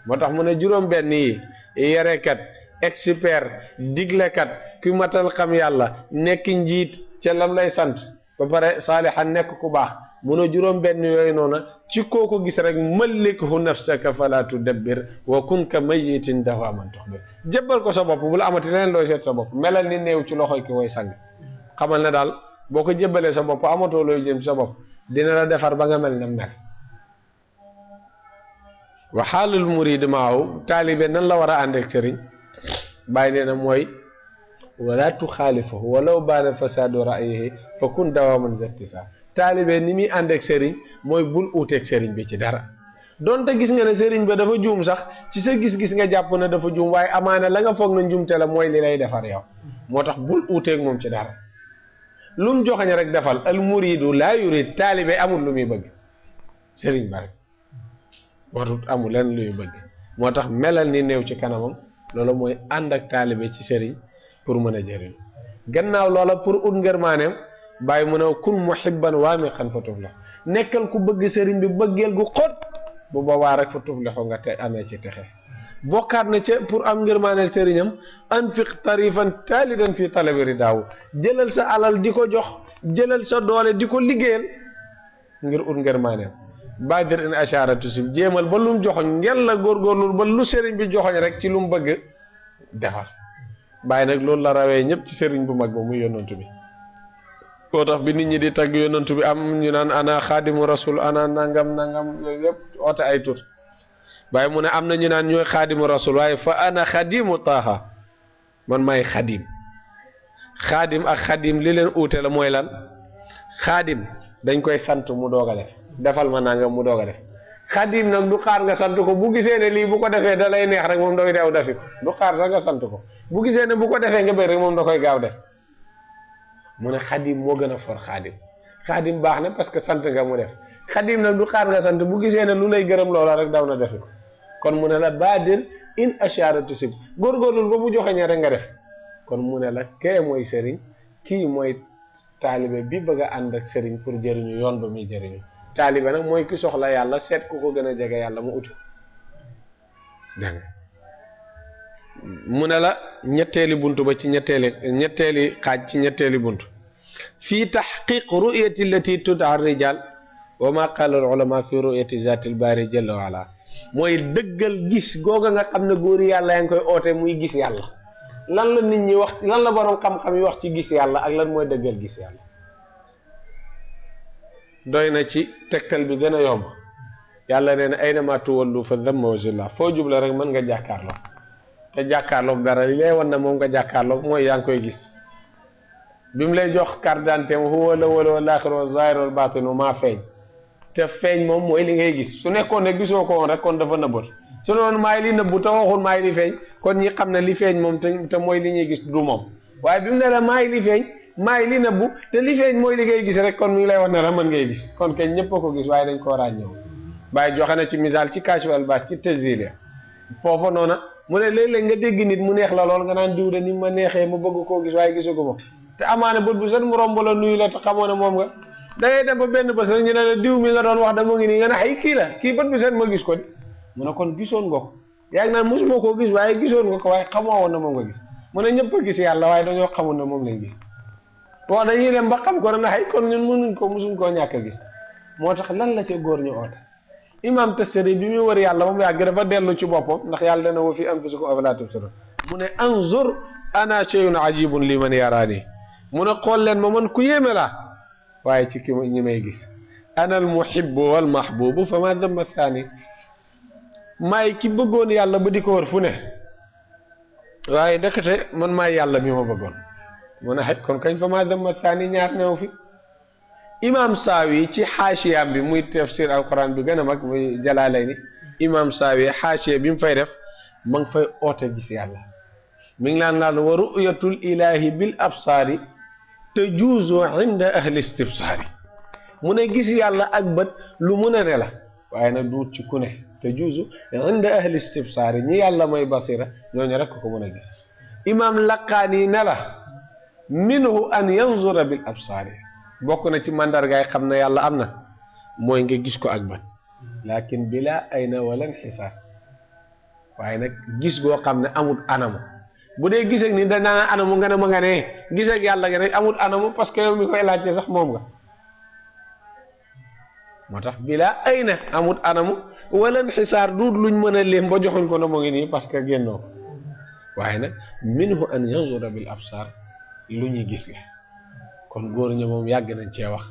moo tax mu ne juróom benn yi yarekat expert diglekat ku matal xam yàlla nekk njiit ca lam lay sant ba pare saalihan nekk ku baax mu ne juróom benn yooyu noona ci kooku gis rek mallikhu nafsaka fala tudabbir wa kun ka mayitin dawaman tuxbir jébbal ko sa bopp bu la amati leneen looy seet sa bopp melal ni néew ci loxoy ki koy sang xamal ne daal boo ko jébbalee sa bopp amatoo looy jëm sa bopp dina la defar ba nga mel ne mel wa xaalul murid maahu taalibe nan la war a ànd ak sëriñ bàyyi nee na mooy wala tuxaalifahu walaw baana fasadu ra'yihi fa kun dawaman zattisa taalibe ni muy ànd ak sëriñ mooy bul uuteeg sëriñ bi ci dara donte gis nga ne sëriñ ba dafa juum sax ci sa gis-gis nga jàpp ne dafa juum waaye amaana la nga foog na njumte la mooy li lay defar yow moo tax bul uuteeg moom ci dara lu mu joxañ rek defal al muridu laa yurid taalibe amul lu muy bëgg sëriñ ba rek warut amul leen lu muy bëgg moo tax melal ni néew ci kanamam loolu mooy ànd ak taalibe ci sëriñ pour mën a jëriñ gannaaw loola pour ut ngërmaaneem bàyyi mu ne kun muhibban waamiqan fa tuflih nekkal ku bëgg sëriñ bi bëggeel gu xóot bu boobaa rek fa tuflixu nga te amee ci texe bokkaat na ca pour am ngërmaaneel sëriñam anfiq tarifan taalidan fi talabi ridaawu jëlal sa alal di ko jox jëlal sa doole di ko liggéeyal ngir ut ngërmaaneel badir in asharatu sim jéemal ba lu mu joxoñ ngel la góorgóorlu ba lu sëriñ bi joxoñ rek ci lu mu bëgg defar bàyyi nag loolu la rawee ñëpp ci sëriñ bu mag ba muy yonantu bi koo tax bi nit ñi di tagg yonantu bi am ñu naan ana xaadimu rasul ana nangam yooyu yëpp oote ay tur waaye mu ne am na ñu naan ñooy xaadimu rasul waaye fa ana xadimu taaha man maay xadim xaadim ak xadim li leen uute la mooy lan xaadim dañ koy sant mu doog a def defal ma nanga mu doog a def xadim nag du xaar nga sant ko bu gisee ne lii bu ko defee da lay neex rek moom da koy dew defi ko du xaar sax nga sant ko bu gisee ne bu ko defee nga bëgg rek moom da koy gaaw def mu ne xadim moo gën a for xaadim xaadim baax na parce que sant nga mu def xadim nag du xaar nga sant bu gisee ne lu lay gërëm loola rek daw na defi ko kon mu ne la baadir in ashara tusib góorgóorlul ba mu joxeñee rek nga def kon mu ne la kee mooy sëriñ kii mooy taalibe bi bëgg a ànd ak sëriñ pour jëriñu yoon ba muy jëriñu taalibe nag mooy ki soxla yàlla seet ku ko gën a jege yàlla mu uti dégg nga mu ne la ñetteeli buntu ba ci ñetteeli xaaj ci ñetteeli buntu fii taxqiq ru'yati allati tud'a rijal wa ma qala al ulama fi ru'yati zati al bari jalla wa ala mooy dëggal gis googa nga xam ne góor yàlla yaa ngi koy oote muy gis yàlla lan la nit ñi wax lan la borom xam-xam yi wax ci gis yàlla ak lan mooy dëggal gis yàlla doy na ci tegtal bi gën a yomb yàlla nee na aynama tuwallu fa thamma wajhullah foo jubla rek mën nga jàkkaarloo te jàkkaarloog dara li lay wan na moom nga jàkkaarloog mooy yaa ngi koy gis bi mu lay jox carte d'identité huwa al-awwal wal aaxir waz zaahir wal baatin maa feeñ te feeñ moom mooy li ngay gis su nekkoon ne gisoo ko woon rek kon dafa nëbbat su noonu maay li nëbbu te waxul maay li feeñ kon ñi xam ne li feeñ moom te mooy li ñuy gis du moom waaye bi mu ne la maay li feeñ maay li nëbbu te li feeñ mooy li ngay gis rek kon mi ngi lay wax ne la mën ngay gis kon kenn ñëpp a ko gis waaye dañ koo ràññew bàyyi joxe na ci misaal ci Kaashiful Albaas ci Tazkiya foofa noona mu ne léeg-léeg nga dégg nit mu neex la lool nga naan diw de ni ma neexee ma bëgg koo gis waaye gisu ko ma te amaana bët bu set mu romb la nuyu la te xamoo ne moom nga da ngay dem ba benn bés rek ñu ne la diw mi nga doon wax da mu ngi nii nga ne ay kii la kii bët bu set ma gis ko di mu ne kon gisoon nga ko yaa ngi naan mosuma koo gis waaye gisoon nga ko waaye xamoo woon na moom nga gis mu ne ñëpp a gis yàlla waaye dañoo xamul ne moom lañ gis waaw dañuy dem ba xam ko ne ay kon ñun mënuñ ko mosuñ koo ñàkk a gis moo tax lan la ca góor ñu oote imam Tastari bi muy wër yàlla moom yàgg dafa dellu ci boppam ndax yàlla dana wa fi anfusikum afalaa tubsiruun mu ne anzur ana shay'un ajibun liman yaraani mu ne xool leen ma man ku yéeme laa waaye ci ki ñi may gis ana al muhibbu wal mahbubu fa ma damma thani maay ki bëggoon yàlla ba di ko wër fu ne waaye ndekete man maay yàlla mi ma bëggoon mu ne xaj kon kañ fa ma damma thani ñaar neew fi imam Saawi ci xaasiyam bi muy tafsir alquran bi gën a mag muy Jalaalayni imam Saawi xaasiya bi mu fay def ma ngi fay oote gis yàlla mi ngi laan wa ru'yatul ilahi bil absaari tajuuzu inda ahli istibsaari mu ne gis yàlla ak bët lu mu ne la waaye nag duut ci ku ne tajuuzu inda ahli istibsaari ñi yàlla mooy basira ñooñu rek ko mën a gis imam Laqaani ne la minhu an yanzura bil absaari bokk na ci mandargaay xam ne yàlla am na mooy nga gis ko ak bët lakin bila ayna wala xisaar waaye nag gis goo xam ne amul anamu bu dee gis ak ni danaa anamu nga ne ma nga ne gis ak yàlla nga ne amul anamu parce que yow mi koy laajte sax moom nga moo tax bila ayna amul anamu wala xisaar duut luñ mën a lim ba joxuñ ko na mu ngi nii parce que génnoo waaye nag minhu an yanzura bil absar lu ñuy gis la kon góor ñi moom yàgg nañ cee wax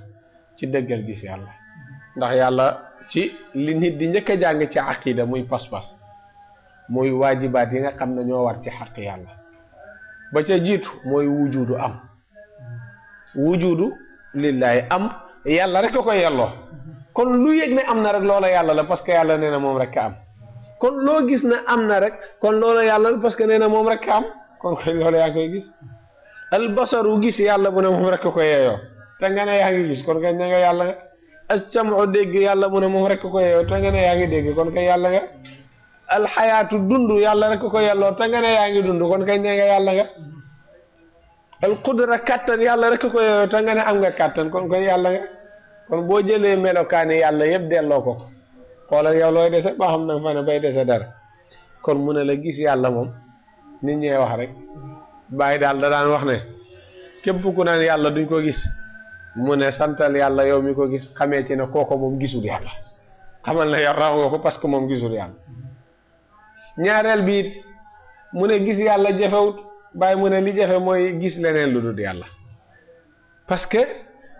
ci dëggal gis yàlla ndax yàlla ci li nit di njëkk a jàng ci aqida muy pas-pas muy waajibaat yi nga xam ne ñoo war ci xaq yàlla ba ca jiitu mooy wujudu am wujudu lillahi am yàlla rek a ko yelloo kon lu yëg ne am na rek loola yàlla la parce que yàlla nee na moom rek a am kon loo gis ne am na rek kon loola yàlla la parce que nee na moom rek a am kon kay loola yaa koy gis albasaru gis yàlla bu ne moom rek ko yeeyoo te nga ne yaa ngi gis kon kay ne nga yàlla nga as-sam'u dégg yàlla bu ne moom rek ko yeeyoo te nga ne yaa ngi dégg kon kay yàlla nga alxayaatu dund yàlla rek ko yelloo te nga ne yaa ngi dund kon kay ne nga yàlla nga alqudra kàttan yàlla rek ko yeeyoo te nga ne am nga kàttan kon kay yàlla nga kon boo jëlee melokaani yàlla yëpp delloo ko xoolal yow looy dese ba xam na fa ne bay dese dara kon mu ne la gis yàlla moom nit ñee wax rek bàyyi daal da daan wax ne képp ku naan yàlla duñ ko gis mu ne santal yàlla yow mi ko gis xamee ci ne kooko moom gisul yàlla xamal ne yow raw nga ko parce que moom gisul yàlla ñaareel bi it mu ne gis yàlla jafewut bàyyi mu ne li jafe mooy gis leneen lu dul yàlla parce que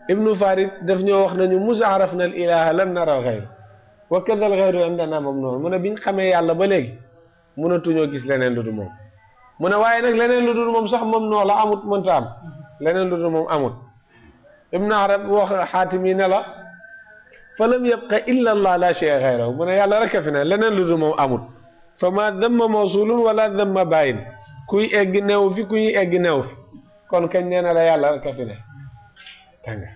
ibnu farid daf ñoo wax nañu musaaraf na al ilaha lam nara al xayr wa kadal xayru indana mamnuun mu ne biñ xamee yàlla ba léegi mënatuñoo gis leneen lu dul moom mu ne waaye nag leneen lu dul moom sax moom noo la amut mënta am leneen lu dul moom amut ibnu arab wax xaatim yi ne la fa lam yabqa illa allah la shay'a xayrahu mu ne yàlla rek a fi ne leneen lu dul moom amut fa ma damma mawsulun wala damma bàyyin kuy egg neew fi kuy egg neew fi kon kañ nee na la yàlla rek a fi ne danga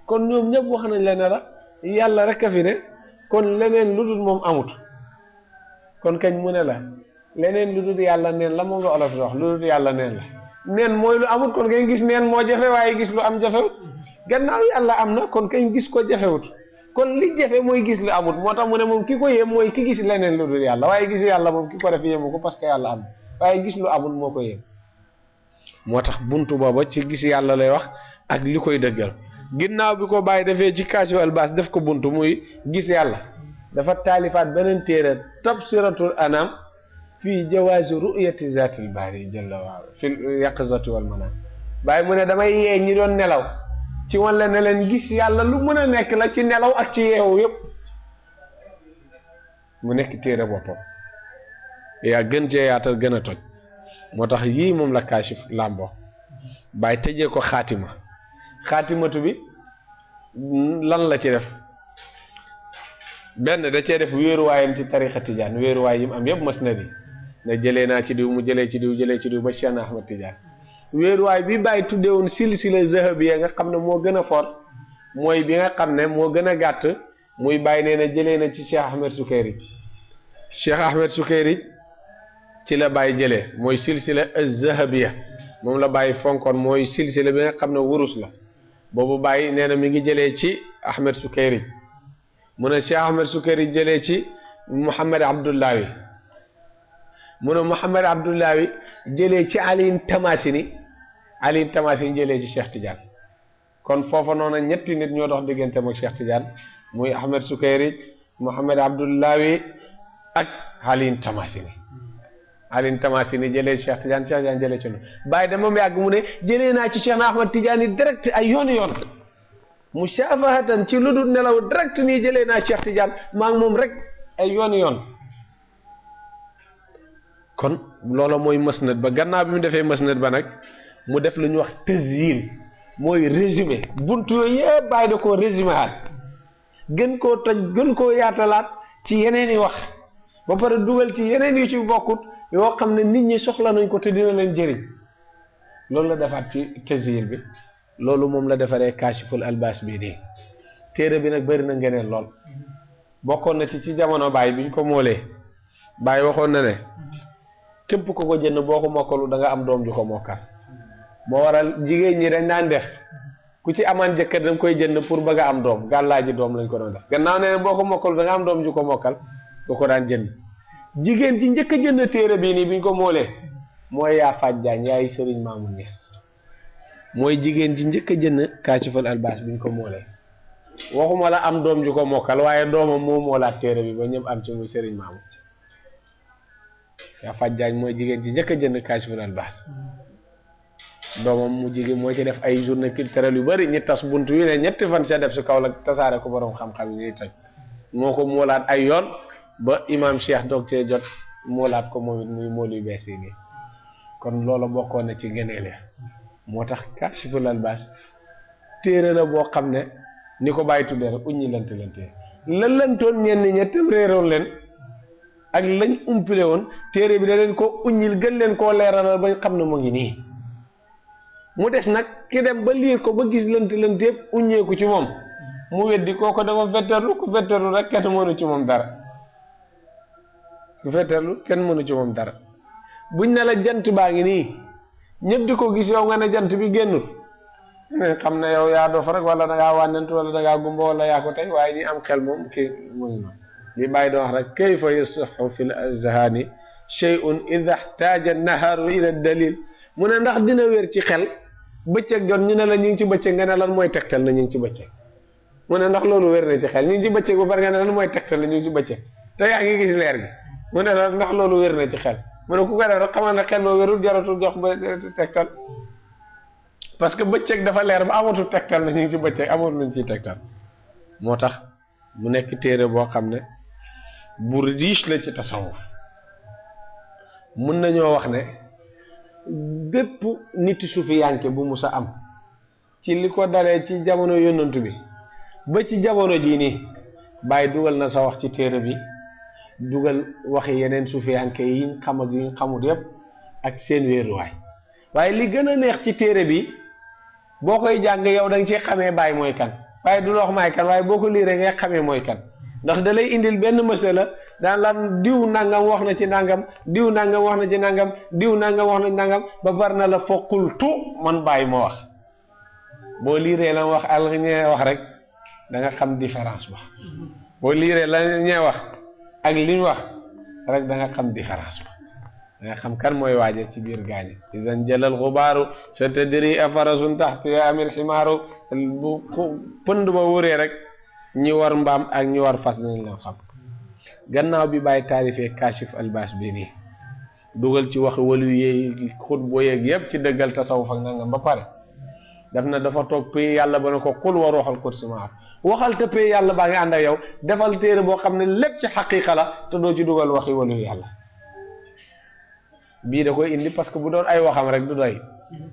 kon ñoom ñëpp wax nañ la ne la yàlla rek a fi ne kon leneen lu dul moom amut kon kañ mu ne la leneen lu dul yàlla neen la moom la olof di wax lu dul yàlla neen la neen mooy lu amut kon kañ gis neen moo jafe waaye gis lu am jafewut gannaaw yàlla am na kon kañ gis ko jafewut kon li jafe mooy gis lu amut moo tax mu ne moom ki ko yéem mooy ki gis leneen lu dul yàlla waaye gis yàlla moom ki ko def yéemu ko parce que yàlla am waaye gis lu amut moo ko yéem moo tax buntu booba ci gis yàlla lay wax ak li koy dëggal ginnaaw bi ko bàyyi defee ci Kaashiful Albaas def ko buntu muy gis yàlla dafa taalifaat beneen téere Tabsiratul Anam fii jawaazi ru'yati zaatil baari jalla wa ala fil yaqzati wal manaam bàyyi mu ne damay yee ñi doon nelaw ci walla ne leen gis yàlla lu mën a nekk la ci nelaw ak ci yeewu yëpp mu nekk téere boppam yaa gën cee yaatal gën a toj moo tax yii moom la Kaashif làmboo bàyyi tëjee ko xaatimatu bi lan la ci def benn da cee def wéeruwaayam ci tariqa Tijaan wéeruwaay yi mu am yëpp masnad yi ne jëlee naa ci diw mu jëlee ci diw jëlee ci diw ba Cheikh Ahmad Tijaan wéeruwaay bi bàyyi tuddee woon silsila zahabiya nga xam ne moo gën a fort mooy bi nga xam ne moo gën a gàtt muy bàyyi nee na jëlee na ci Cheikh Ahmed Sukayri Cheikh Ahmed Sukayri ci la bàyyi jëlee mooy silsila zahabiya moom la bàyyi fonkoon mooy silsila bi nga xam ne wurus la boobu bàyyi nee na mi ngi jëlee ci Ahmed Sukayri mu ne Cheikh Ahmed Sukayri jëlee ci Mouhamed Abdullahi mu ne Mouhamed Abdullahi jëlee ci Aliin Tamasini Aliin Tamasini jëlee ci Cheikh Tidiane kon foofa noonu ñetti nit ñoo dox diggante ak Cheikh Tidiane muy Ahmed Sukayri Mouhamed Abdullahi ak Aliin Tamasini Aliin Tamasini jëlee ci Cheikh Tidiane Cheikh Tidiane jëlee ci noonu bàyyi dama mu yàgg mu ne jëlee naa ci Cheikh na Ahmed Tidiane direct ay yooni yoon mushafahatan ci lu dul nelaw direct nii jëlee naa Cheikh Tidiane maa ngi moom rek ay yooni yoon kon loola mooy masnad ba gannaaw bi mu defee masnad ba nag mu def lu ñuy wax tazyil mooy résumé buntu yooyu yëpp bàyyi da koo résumé aat gën koo toj gën koo yaatalaat ci yeneen i wax ba pare dugal ci yeneen yu ci bokkut yoo xam ne nit ñi soxla nañ ko te dina leen jëriñ loolu la defaat ci tazyil bi loolu moom la defaree Kaashiful Albaas bii nii téere bi nag bëri na ngeneen lool bokkoon na ci jamono Baay biñ ko moolee Baay waxoon na ne képp ko ko jënd boo ko mokkalu da nga am doom ju ko mokkal moo waral jigéen ñi dañ daan def ku ci amaan jëkkër dañ koy jënd pour bëgg a am doom gàllaaji doom lañ ko doon def gannaaw ne boo ko mokkalu da nga am doom ju ko mokkal du ko daan jënd jigéen ji njëkk a jënd téere bii nii biñ ko moolee mooy yaa Faaj Jaañ yaay Sëriñ Maamu Ñas mooy jigéen ji njëkk a jënd Kaashiful Albaas biñ ko moolee waxuma la am doom ju ko mokkal waaye doomam moo moolaat téere bi ba ñëpp am ci muy Sëriñ Maamu yaa Faaj Jaañ mooy jigéen ji njëkk a jënd Kaashiful Albaas doomam mu jigéen moo ci def ay journée culturelle yu bëri ñi tas buntu yu ne ñetti fan sa def si kaw la tasaare ko borom xam-xam yi ñuy toj moo ko moolaat ay yoon ba imaam Cheikh doog cee jot moolaat ko moom it muy mool yu bees yi nii kon loolu bokkoon na ci ngëneel moo tax Kaashiful Albaas téere la boo xam ne ni ko bàyyi tuddee rek uññi lante lan lantoon ñenn ñettam réeroon leen ak lañ umpile woon téere bi da leen ko uññil gën leen koo leeralal bañ xam ne mu ngi nii mu des nag ki dem ba liir ko ba gis lënt yëpp uññeeku ci moom mu weddi kooko dafa fetterlu ku fetterlu rek kenn mënu ci moom dara ku fetterlu kenn mënu ci moom dara buñ ne la jant baa ngi nii ñëpp di ko gis yow nga ne jant bi génnul ne xam ne yow yaa dof rek wala da ngaa wànnentu wala da ngaa gumba wala yaa ko tey waaye ñi am xel moom kii mu ngi noonu li bàyyi doon wax rek kayfa yasihhu fi l azhani shay'un idha ihtaja naharu ila dalil mu ne ndax dina wér ci xel bëccëg jot ñu ne la ñu ngi ci bëccëg nga ne lan mooy tegtal na ñu ngi ci bëccëg mu ne ndax loolu wér na ci xel ñu ngi ci bëccëg ba pare nga ne lan mooy tegtal na ñu ngi ci bëccëg te yaa ngi gis leer gi mu ne la ndax loolu wér na ci xel mu ne ku ko def rek xamal ne xel ba wérul jaratul jox ba tegtal parce que bëccëg dafa leer ba amatul tegtal na ñu ngi ci bëccëg amatul luñ ciy tegtal moo tax mu nekk téere boo xam ne bu riche la ci tasawuf mun nañoo wax ne bépp niti sufiyanke bu musa am ci li ko dalee ci jamono yonantu bi ba ci jamono jii nii Baay dugal na sa wax ci téere bi dugal waxi yeneen sufiyanke yiñ xam ak yiñ xamut yépp ak seen wéeruwaay waaye li gën a neex ci téere bi boo koy jàng yow da nga ci xamee Baay mooy kan waaye du la wax maay kan waaye boo ko liiree ngay xamee mooy kan ndax da lay indil benn masala daan lan diw nangam wax na ci nangam diw nangam wax na ci nangam diw nangam wax na ci nangam ba bar na la fa qultu man Baay moo wax boo liiree la wax al ñee wax rek da nga xam différence ba boo liiree la ñee wax ak li ñu wax rek da nga xam différence ba da nga xam kan mooy waaje ci biir gaañi isan jëlal xubaaru sa tadri afarasun taxtiya amil ximaaru bu pënd ba wuree rek ñi war mbaam ak ñi war fas nañ leen xam gannaaw bi Baay taarifee Kaashif Albaas bi nii dugal ci wax walu yeey xut boo yeeg yëpp ci dëggal tasawuf ak nangam ba pare daf na dafa toog pay yàlla ba ne ko xul wa ruuxal qudsi maa waxal te pay yàlla baa ngi ànd ak yow defal téere boo xam ne lépp ci xaqiiqa la te doo ci dugal waxi walu yàlla bii da koy indi parce que bu doon ay waxam rek du doy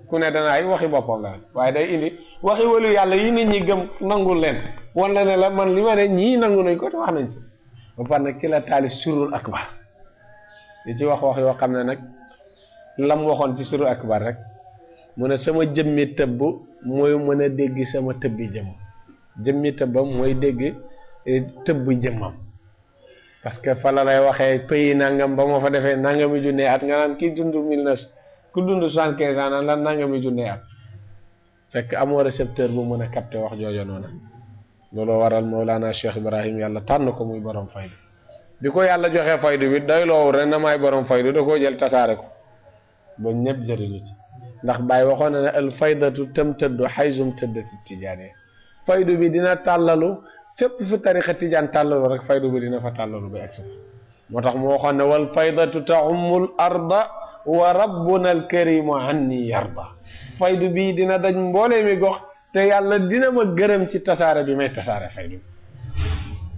ku ne dana ay waxi boppam la waaye day indi waxi walu yàlla yi nit ñi gëm nangul leen wan la ne la man li ma ne ñii nangu nañ ko te wax nañ ci ba pare nag ci la taalif surul akbar li ci wax yoo xam ne nag lam waxoon ci surul akbar rek mu ne sama jëmmi tëbb mooy mën a dégg sama tëbbi jëmm jëmmi tëbbam mooy dégg tëbb jëmmam parce que fa la lay waxee pays nangam ba moo fa defee nangami junne at nga naan kii dund 19 ku dund 75 ans naan lan nangami junne at fekk amoo récepteur bu mën a capté wax joojo noonu looloo waral Mawlana Cheikh Ibrahim yàlla tànn ko muy borom faydu bi ko yàlla joxee faydu bi doy loowul rek na maay borom faydu da koo jël tasaare ko ba ñëpp jëriñu ci ndax Baay waxoon na ne al faydatu tam tëddu xaysum tëddati tijaane faydu bi dina tàllalu fépp fu tariqa tijaan tàllalu rek faydu bi dina fa tàllalu ba egsi fa moo tax mu waxoon ne wal faydatu taumul arda wa rabbuna al karimu anni yarda faydu bi dina daj mboolee mi gox te yàlla dina ma gërëm ci tasaare bi may tasaare faydu bi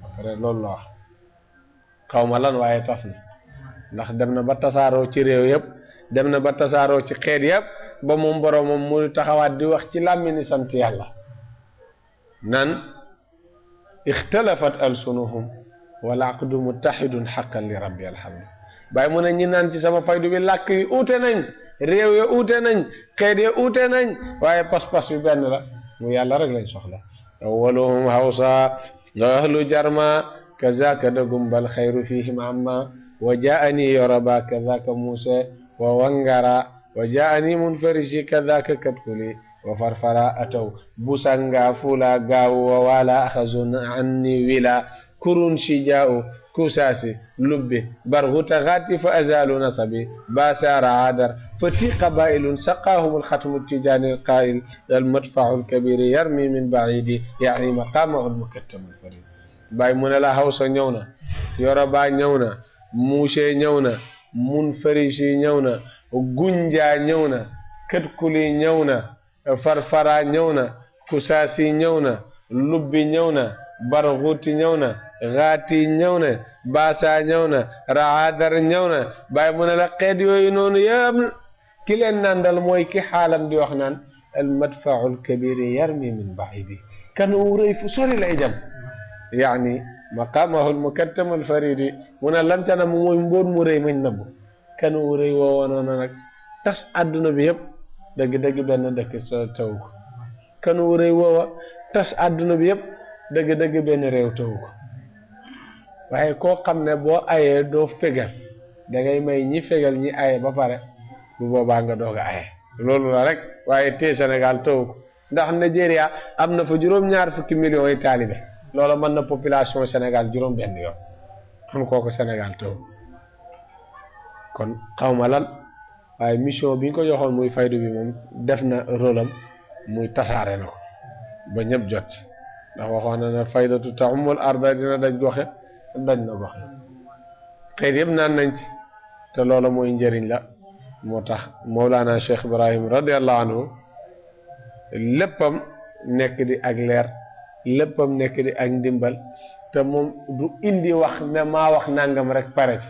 après loolu la wax xaw ma lan waaye tas na ndax dem na ba tasaaroo ci réew yëpp dem na ba tasaaroo ci xeet yëpp ba moom boromam mu taxawaat di wax ci làmmini sant yàlla nan ixtalafat alsunuhum wal aqdu muttaxidun xaqan li rabbi alhamdu Baay mu ne ñi naan ci sama faydu bi làkk yi uute nañ réew ya uute nañ xeet ya uute nañ waaye pas-pas bi benn la mu yàlla rek lañ soxla awaluhum hawsa wa ahlu jarma kazaka dagum bal xayru fihim amma wa jaani yoraba kazaka musa wa wangara wa jaani munfarisi kazaka katkuli wa farfara ataw busanga fula gaawu wa wala axazun anni wila kurun shija'u kusasi lubbi barhuta ghati fa azalu nasabi basara adar fati qabailun saqahum الختم التجاني القائل المدفع الكبير يرمي من بعيد يعني مقامه المكتم الفريد Baay mu ne la Hawsa ñëw na Yoruba ñëw na Muuse ñëw na Munfarisi ñëw na Gunja ñëw na Këtkuli ñëw na Farfara ñëw na Kusaasi ñëw na Lubbi ñëw na Barghuti ñëw na Gaati ñëw na Baasa ñëw na Raadar ñëw na Baay mu ne la xeet yooyu noonu yëpp ki leen nandal mooy ki xaalam di wax naan al madfau al kabir yarmi min baidi kan wu rëy fu sori lay jam yaani maqamahu al mukattam al faridi mu ne lam ca na mooy mbóot mu rëy mañ nabb kan wu rëy woowa noonu nag tas àdduna bi yëpp dëgg-dëgg benn dëkk sa taw ko kan wu rëy woowa tas àdduna bi yëpp dëgg-dëgg benn réew taw ko waaye koo xam ne boo ayee doo fegal da ngay may ñi fegal ñi aye ba pare bu boobaa nga doog a aye loolu la rek waaye tey Sénégal taw ko ndax Nigeria am na fa juróom-ñaar fukki millions yi taalibe loola mën na population Sénégal juróom benn yoon xam kooku Sénégal taw kon xaw ma lan waaye mission bi ñu ko joxoon muy faydu bi moom def na rôle am muy tasaare na ko ba ñëpp jot ndax waxoon na ne faydatu taumul arda dina daj goxe daj na goxe xëy yëpp naan nañ ci te loola mooy njëriñ la moo tax Mawlana Cheikh Ibrahim radiallahu anhu léppam nekk di ak leer léppam nekk di ak ndimbal te moom du indi wax ne maa wax nangam rek pare ci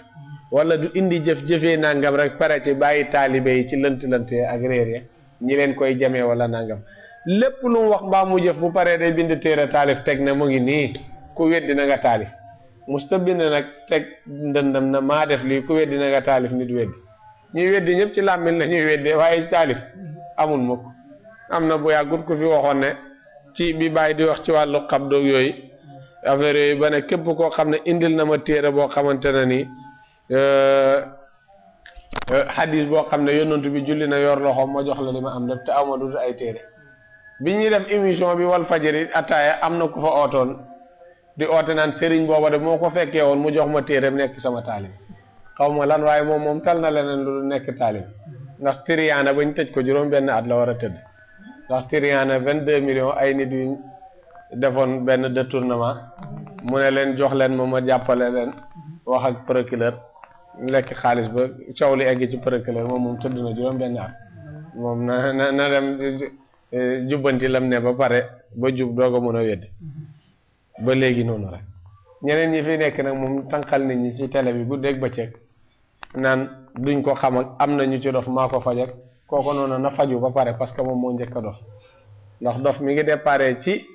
wala du indi jëf-jëfee nangam rek pare ci bàyyi taalibe yi ci lënt-lënt ak réer ya ñi leen koy jamee wala nangam lépp lu mu wax mbaa mu jëf bu paree day bind téere taalif teg ne mu ngi nii ku weddi na nga taalif musta bind nag teg ndëndam na maa def lii ku weddi na nga taalif nit weddi ñuy weddi ñëpp ci làmmiñ la ñuy weddee waaye taalif amul mukk am na bu yàggut ku fi waxoon ne ci bi bàyyi di wax ci wàllu xabdoog yooyu affaire yooyu ba ne képp koo xam ne indil na ma téere boo xamante ne nii xadis boo xam ne yonent bi julli na yor loxoom ma jox la li ma am def te aw ma dul ay téere bi ñuy def émission bi wal fajari ataaya am na ku fa ootoon di oote naan sëriñ booba de moo ko fekkee woon mu jox ma téereem nekk sama taalib xaw ma lan waaye moom tal na leneen lu nekk taalib ndax Tiriyaana ba ñu tëj ko juróom benn at la war a tëdd ndax Tiriyaana 22 millions ay nit yu defoon benn détournement mu ne leen jox leen ma jàppale leen wax ak procureur lekk xaalis ba coow li egg ci procureur moom tëdd na juróom benn at moom na dem jubbanti lam ne ba pare ba jub doog a mën a weddi ba léegi noonu rek ñeneen ñi fi nekk nag moom tànqal nit ñi ci télé bi guddeeg bëccëg naan duñ ko xam ak am na ñu ci dof maa ko faj ak kooku noonu na faju ba pare parce que moom moo njëkk a dof ndax dof mi ngi déparé ci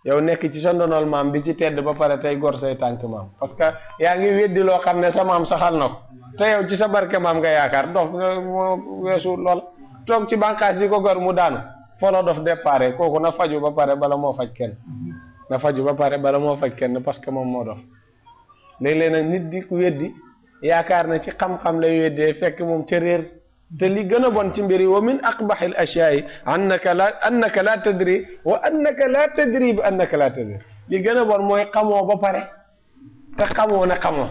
yow nekk ci sa ndonol maam di ci tedd ba pare tey gor say tànk maam parce que yaa ngi weddi loo xam ne sa maam saxal na ko te yow ci sa barke maam nga yaakaar dof nga moo weesu lool toog ci bànqaas yi ko gor mu daanu folo dof déparé kooku na faju ba pare bala moo faj kenn na faju ba pare bala moo faj kenn parce que moom moo dof léeg-léeg nag nit di weddi yaakaar na ci xam-xam lay weddee fekk moom ca réer te li gën a bon ci mbir yi wa min aqbaxil ashyaai annaka la tadri wa annaka la tadri bi annaka la tadri li gën a bon mooy xamoo ba pare te xamoo ne xamoo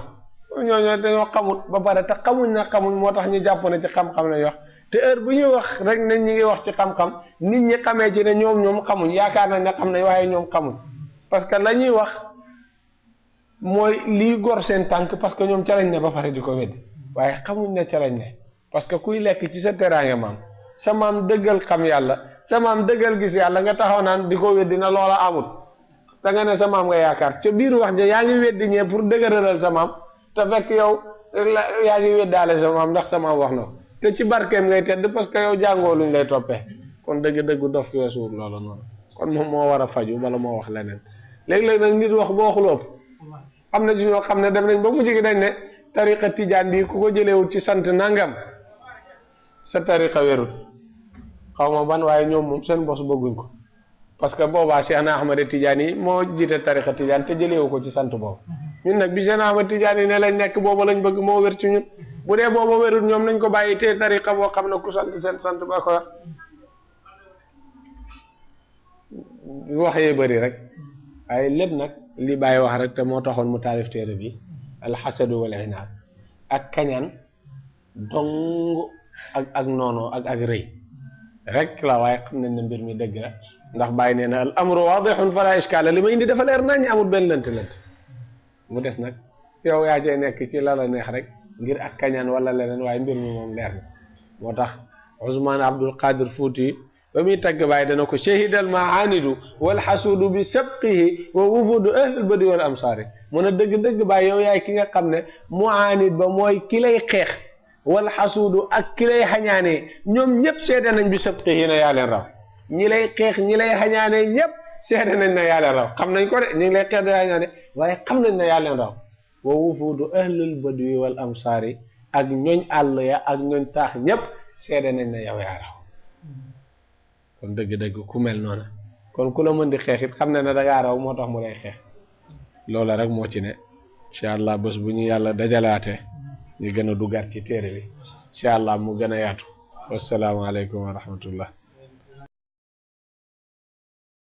ñooñu dañoo xamut ba pare te xamuñ na xamuñ moo tax ñu jàpp ne ci xam-xam lañ wax te heure bu ñuy wax rek ne ñi ngi wax ci xam-xam nit ñi xamee ci ne ñoom xamuñ yaakaar nañ ne xam nañ waaye ñoom xamuñ parce que la ñuy wax mooy lii gor seen tànk parce que ñoom ca lañ ne ba pare di ko weddi waaye xamuñ ne ca lañ ne parce que kuy lekk ci sa teraanga maam sa maam dëggal xam yàlla sa maam dëggal gis yàlla nga taxaw naan di ko weddi na loola amut da nga ne sa maam nga yaakaar ca biir wax ja yaa ngi weddi ñee pour dëgëralal sa maam te fekk yow yaa ngi weddaale sa maam ndax sa maam wax na ko te ci barkeem ngay tedd parce que yow jàngoo luñ lay toppee kon dëgg-dëggu dof ki weesuwul loolu noonu kon moom moo war a faju bala moo wax leneen léeg-léeg nag nit wax boo waxul ëpp am na ci ñoo xam ne dem nañ ba mujj gi dañ ne tariqa tijaan bi ku ko jëleewul ci sant nangam sa tariqa wérut xaw ma ban waaye ñoom moom seen bos bëgguñ ko parce que boobaa Cheikh na Ahmad Tidiane yi moo jiite tariqa tijaan te jëleewu ko ci sant boobu ñun nag bi Cheikh na Ahmad Tidiane yi ne lañ nekk booba lañ bëgg moo wér ci ñun bu dee booba wérut ñoom nañ ko bàyyi te tariqa boo xam ne ku sant seen sant ba ko wax yee bëri rek waaye lépp nag li bàyyi wax rek te moo taxoon mu taalif téere bi alxasadu wal inaad ak kañaan dong ak noonoo ak rëy rek la waaye xam nañ ne mbir mi dëgg la ndax bàyyi nee na al amru waadixun fala iskaala li ma indi dafa leer nañ amul benn lënt mu des nag yow yaa cay nekk ci la la neex rek ngir ak kañaan wala leneen waaye mbir mi moom leer na moo tax Ousmane Abdul Qadir Fouti ba muy tagg bàyyi dana ko shahidal maanidu wal xasuudu bi sabqihi wa wufudu ahlul badi wal amsaari mu ne dëgg-dëgg bàyyi yow yaay ki nga xam ne muanid ba mooy ki lay xeex wal xasuudu ak ki lay xañaanee ñoom ñëpp seede nañ bi sabqihi na yaa leen raw ñi lay xeex ñi lay xañaanee ñëpp seede nañ na yaa leen raw xam nañ ko de ñi ngi lay xeex da xañaane waaye xam nañ na yaa leen raw wa wufudu ahlul badi wal amsaari ak ñooñ àll ya ak ñooñ taax ñëpp seede nañ na yow yaa raw kon dëgg-dëgg ku mel noonu kon ku la mën di xeex it xam ne da ngaa raw moo tax mu lay xeex loola rek moo ci ne incha allah bés bu ñu yàlla dajalaate ñu gën a duggaat ci téere bi incha allah mu gën a yaatu wasalaamaaleykum wa rahmatullah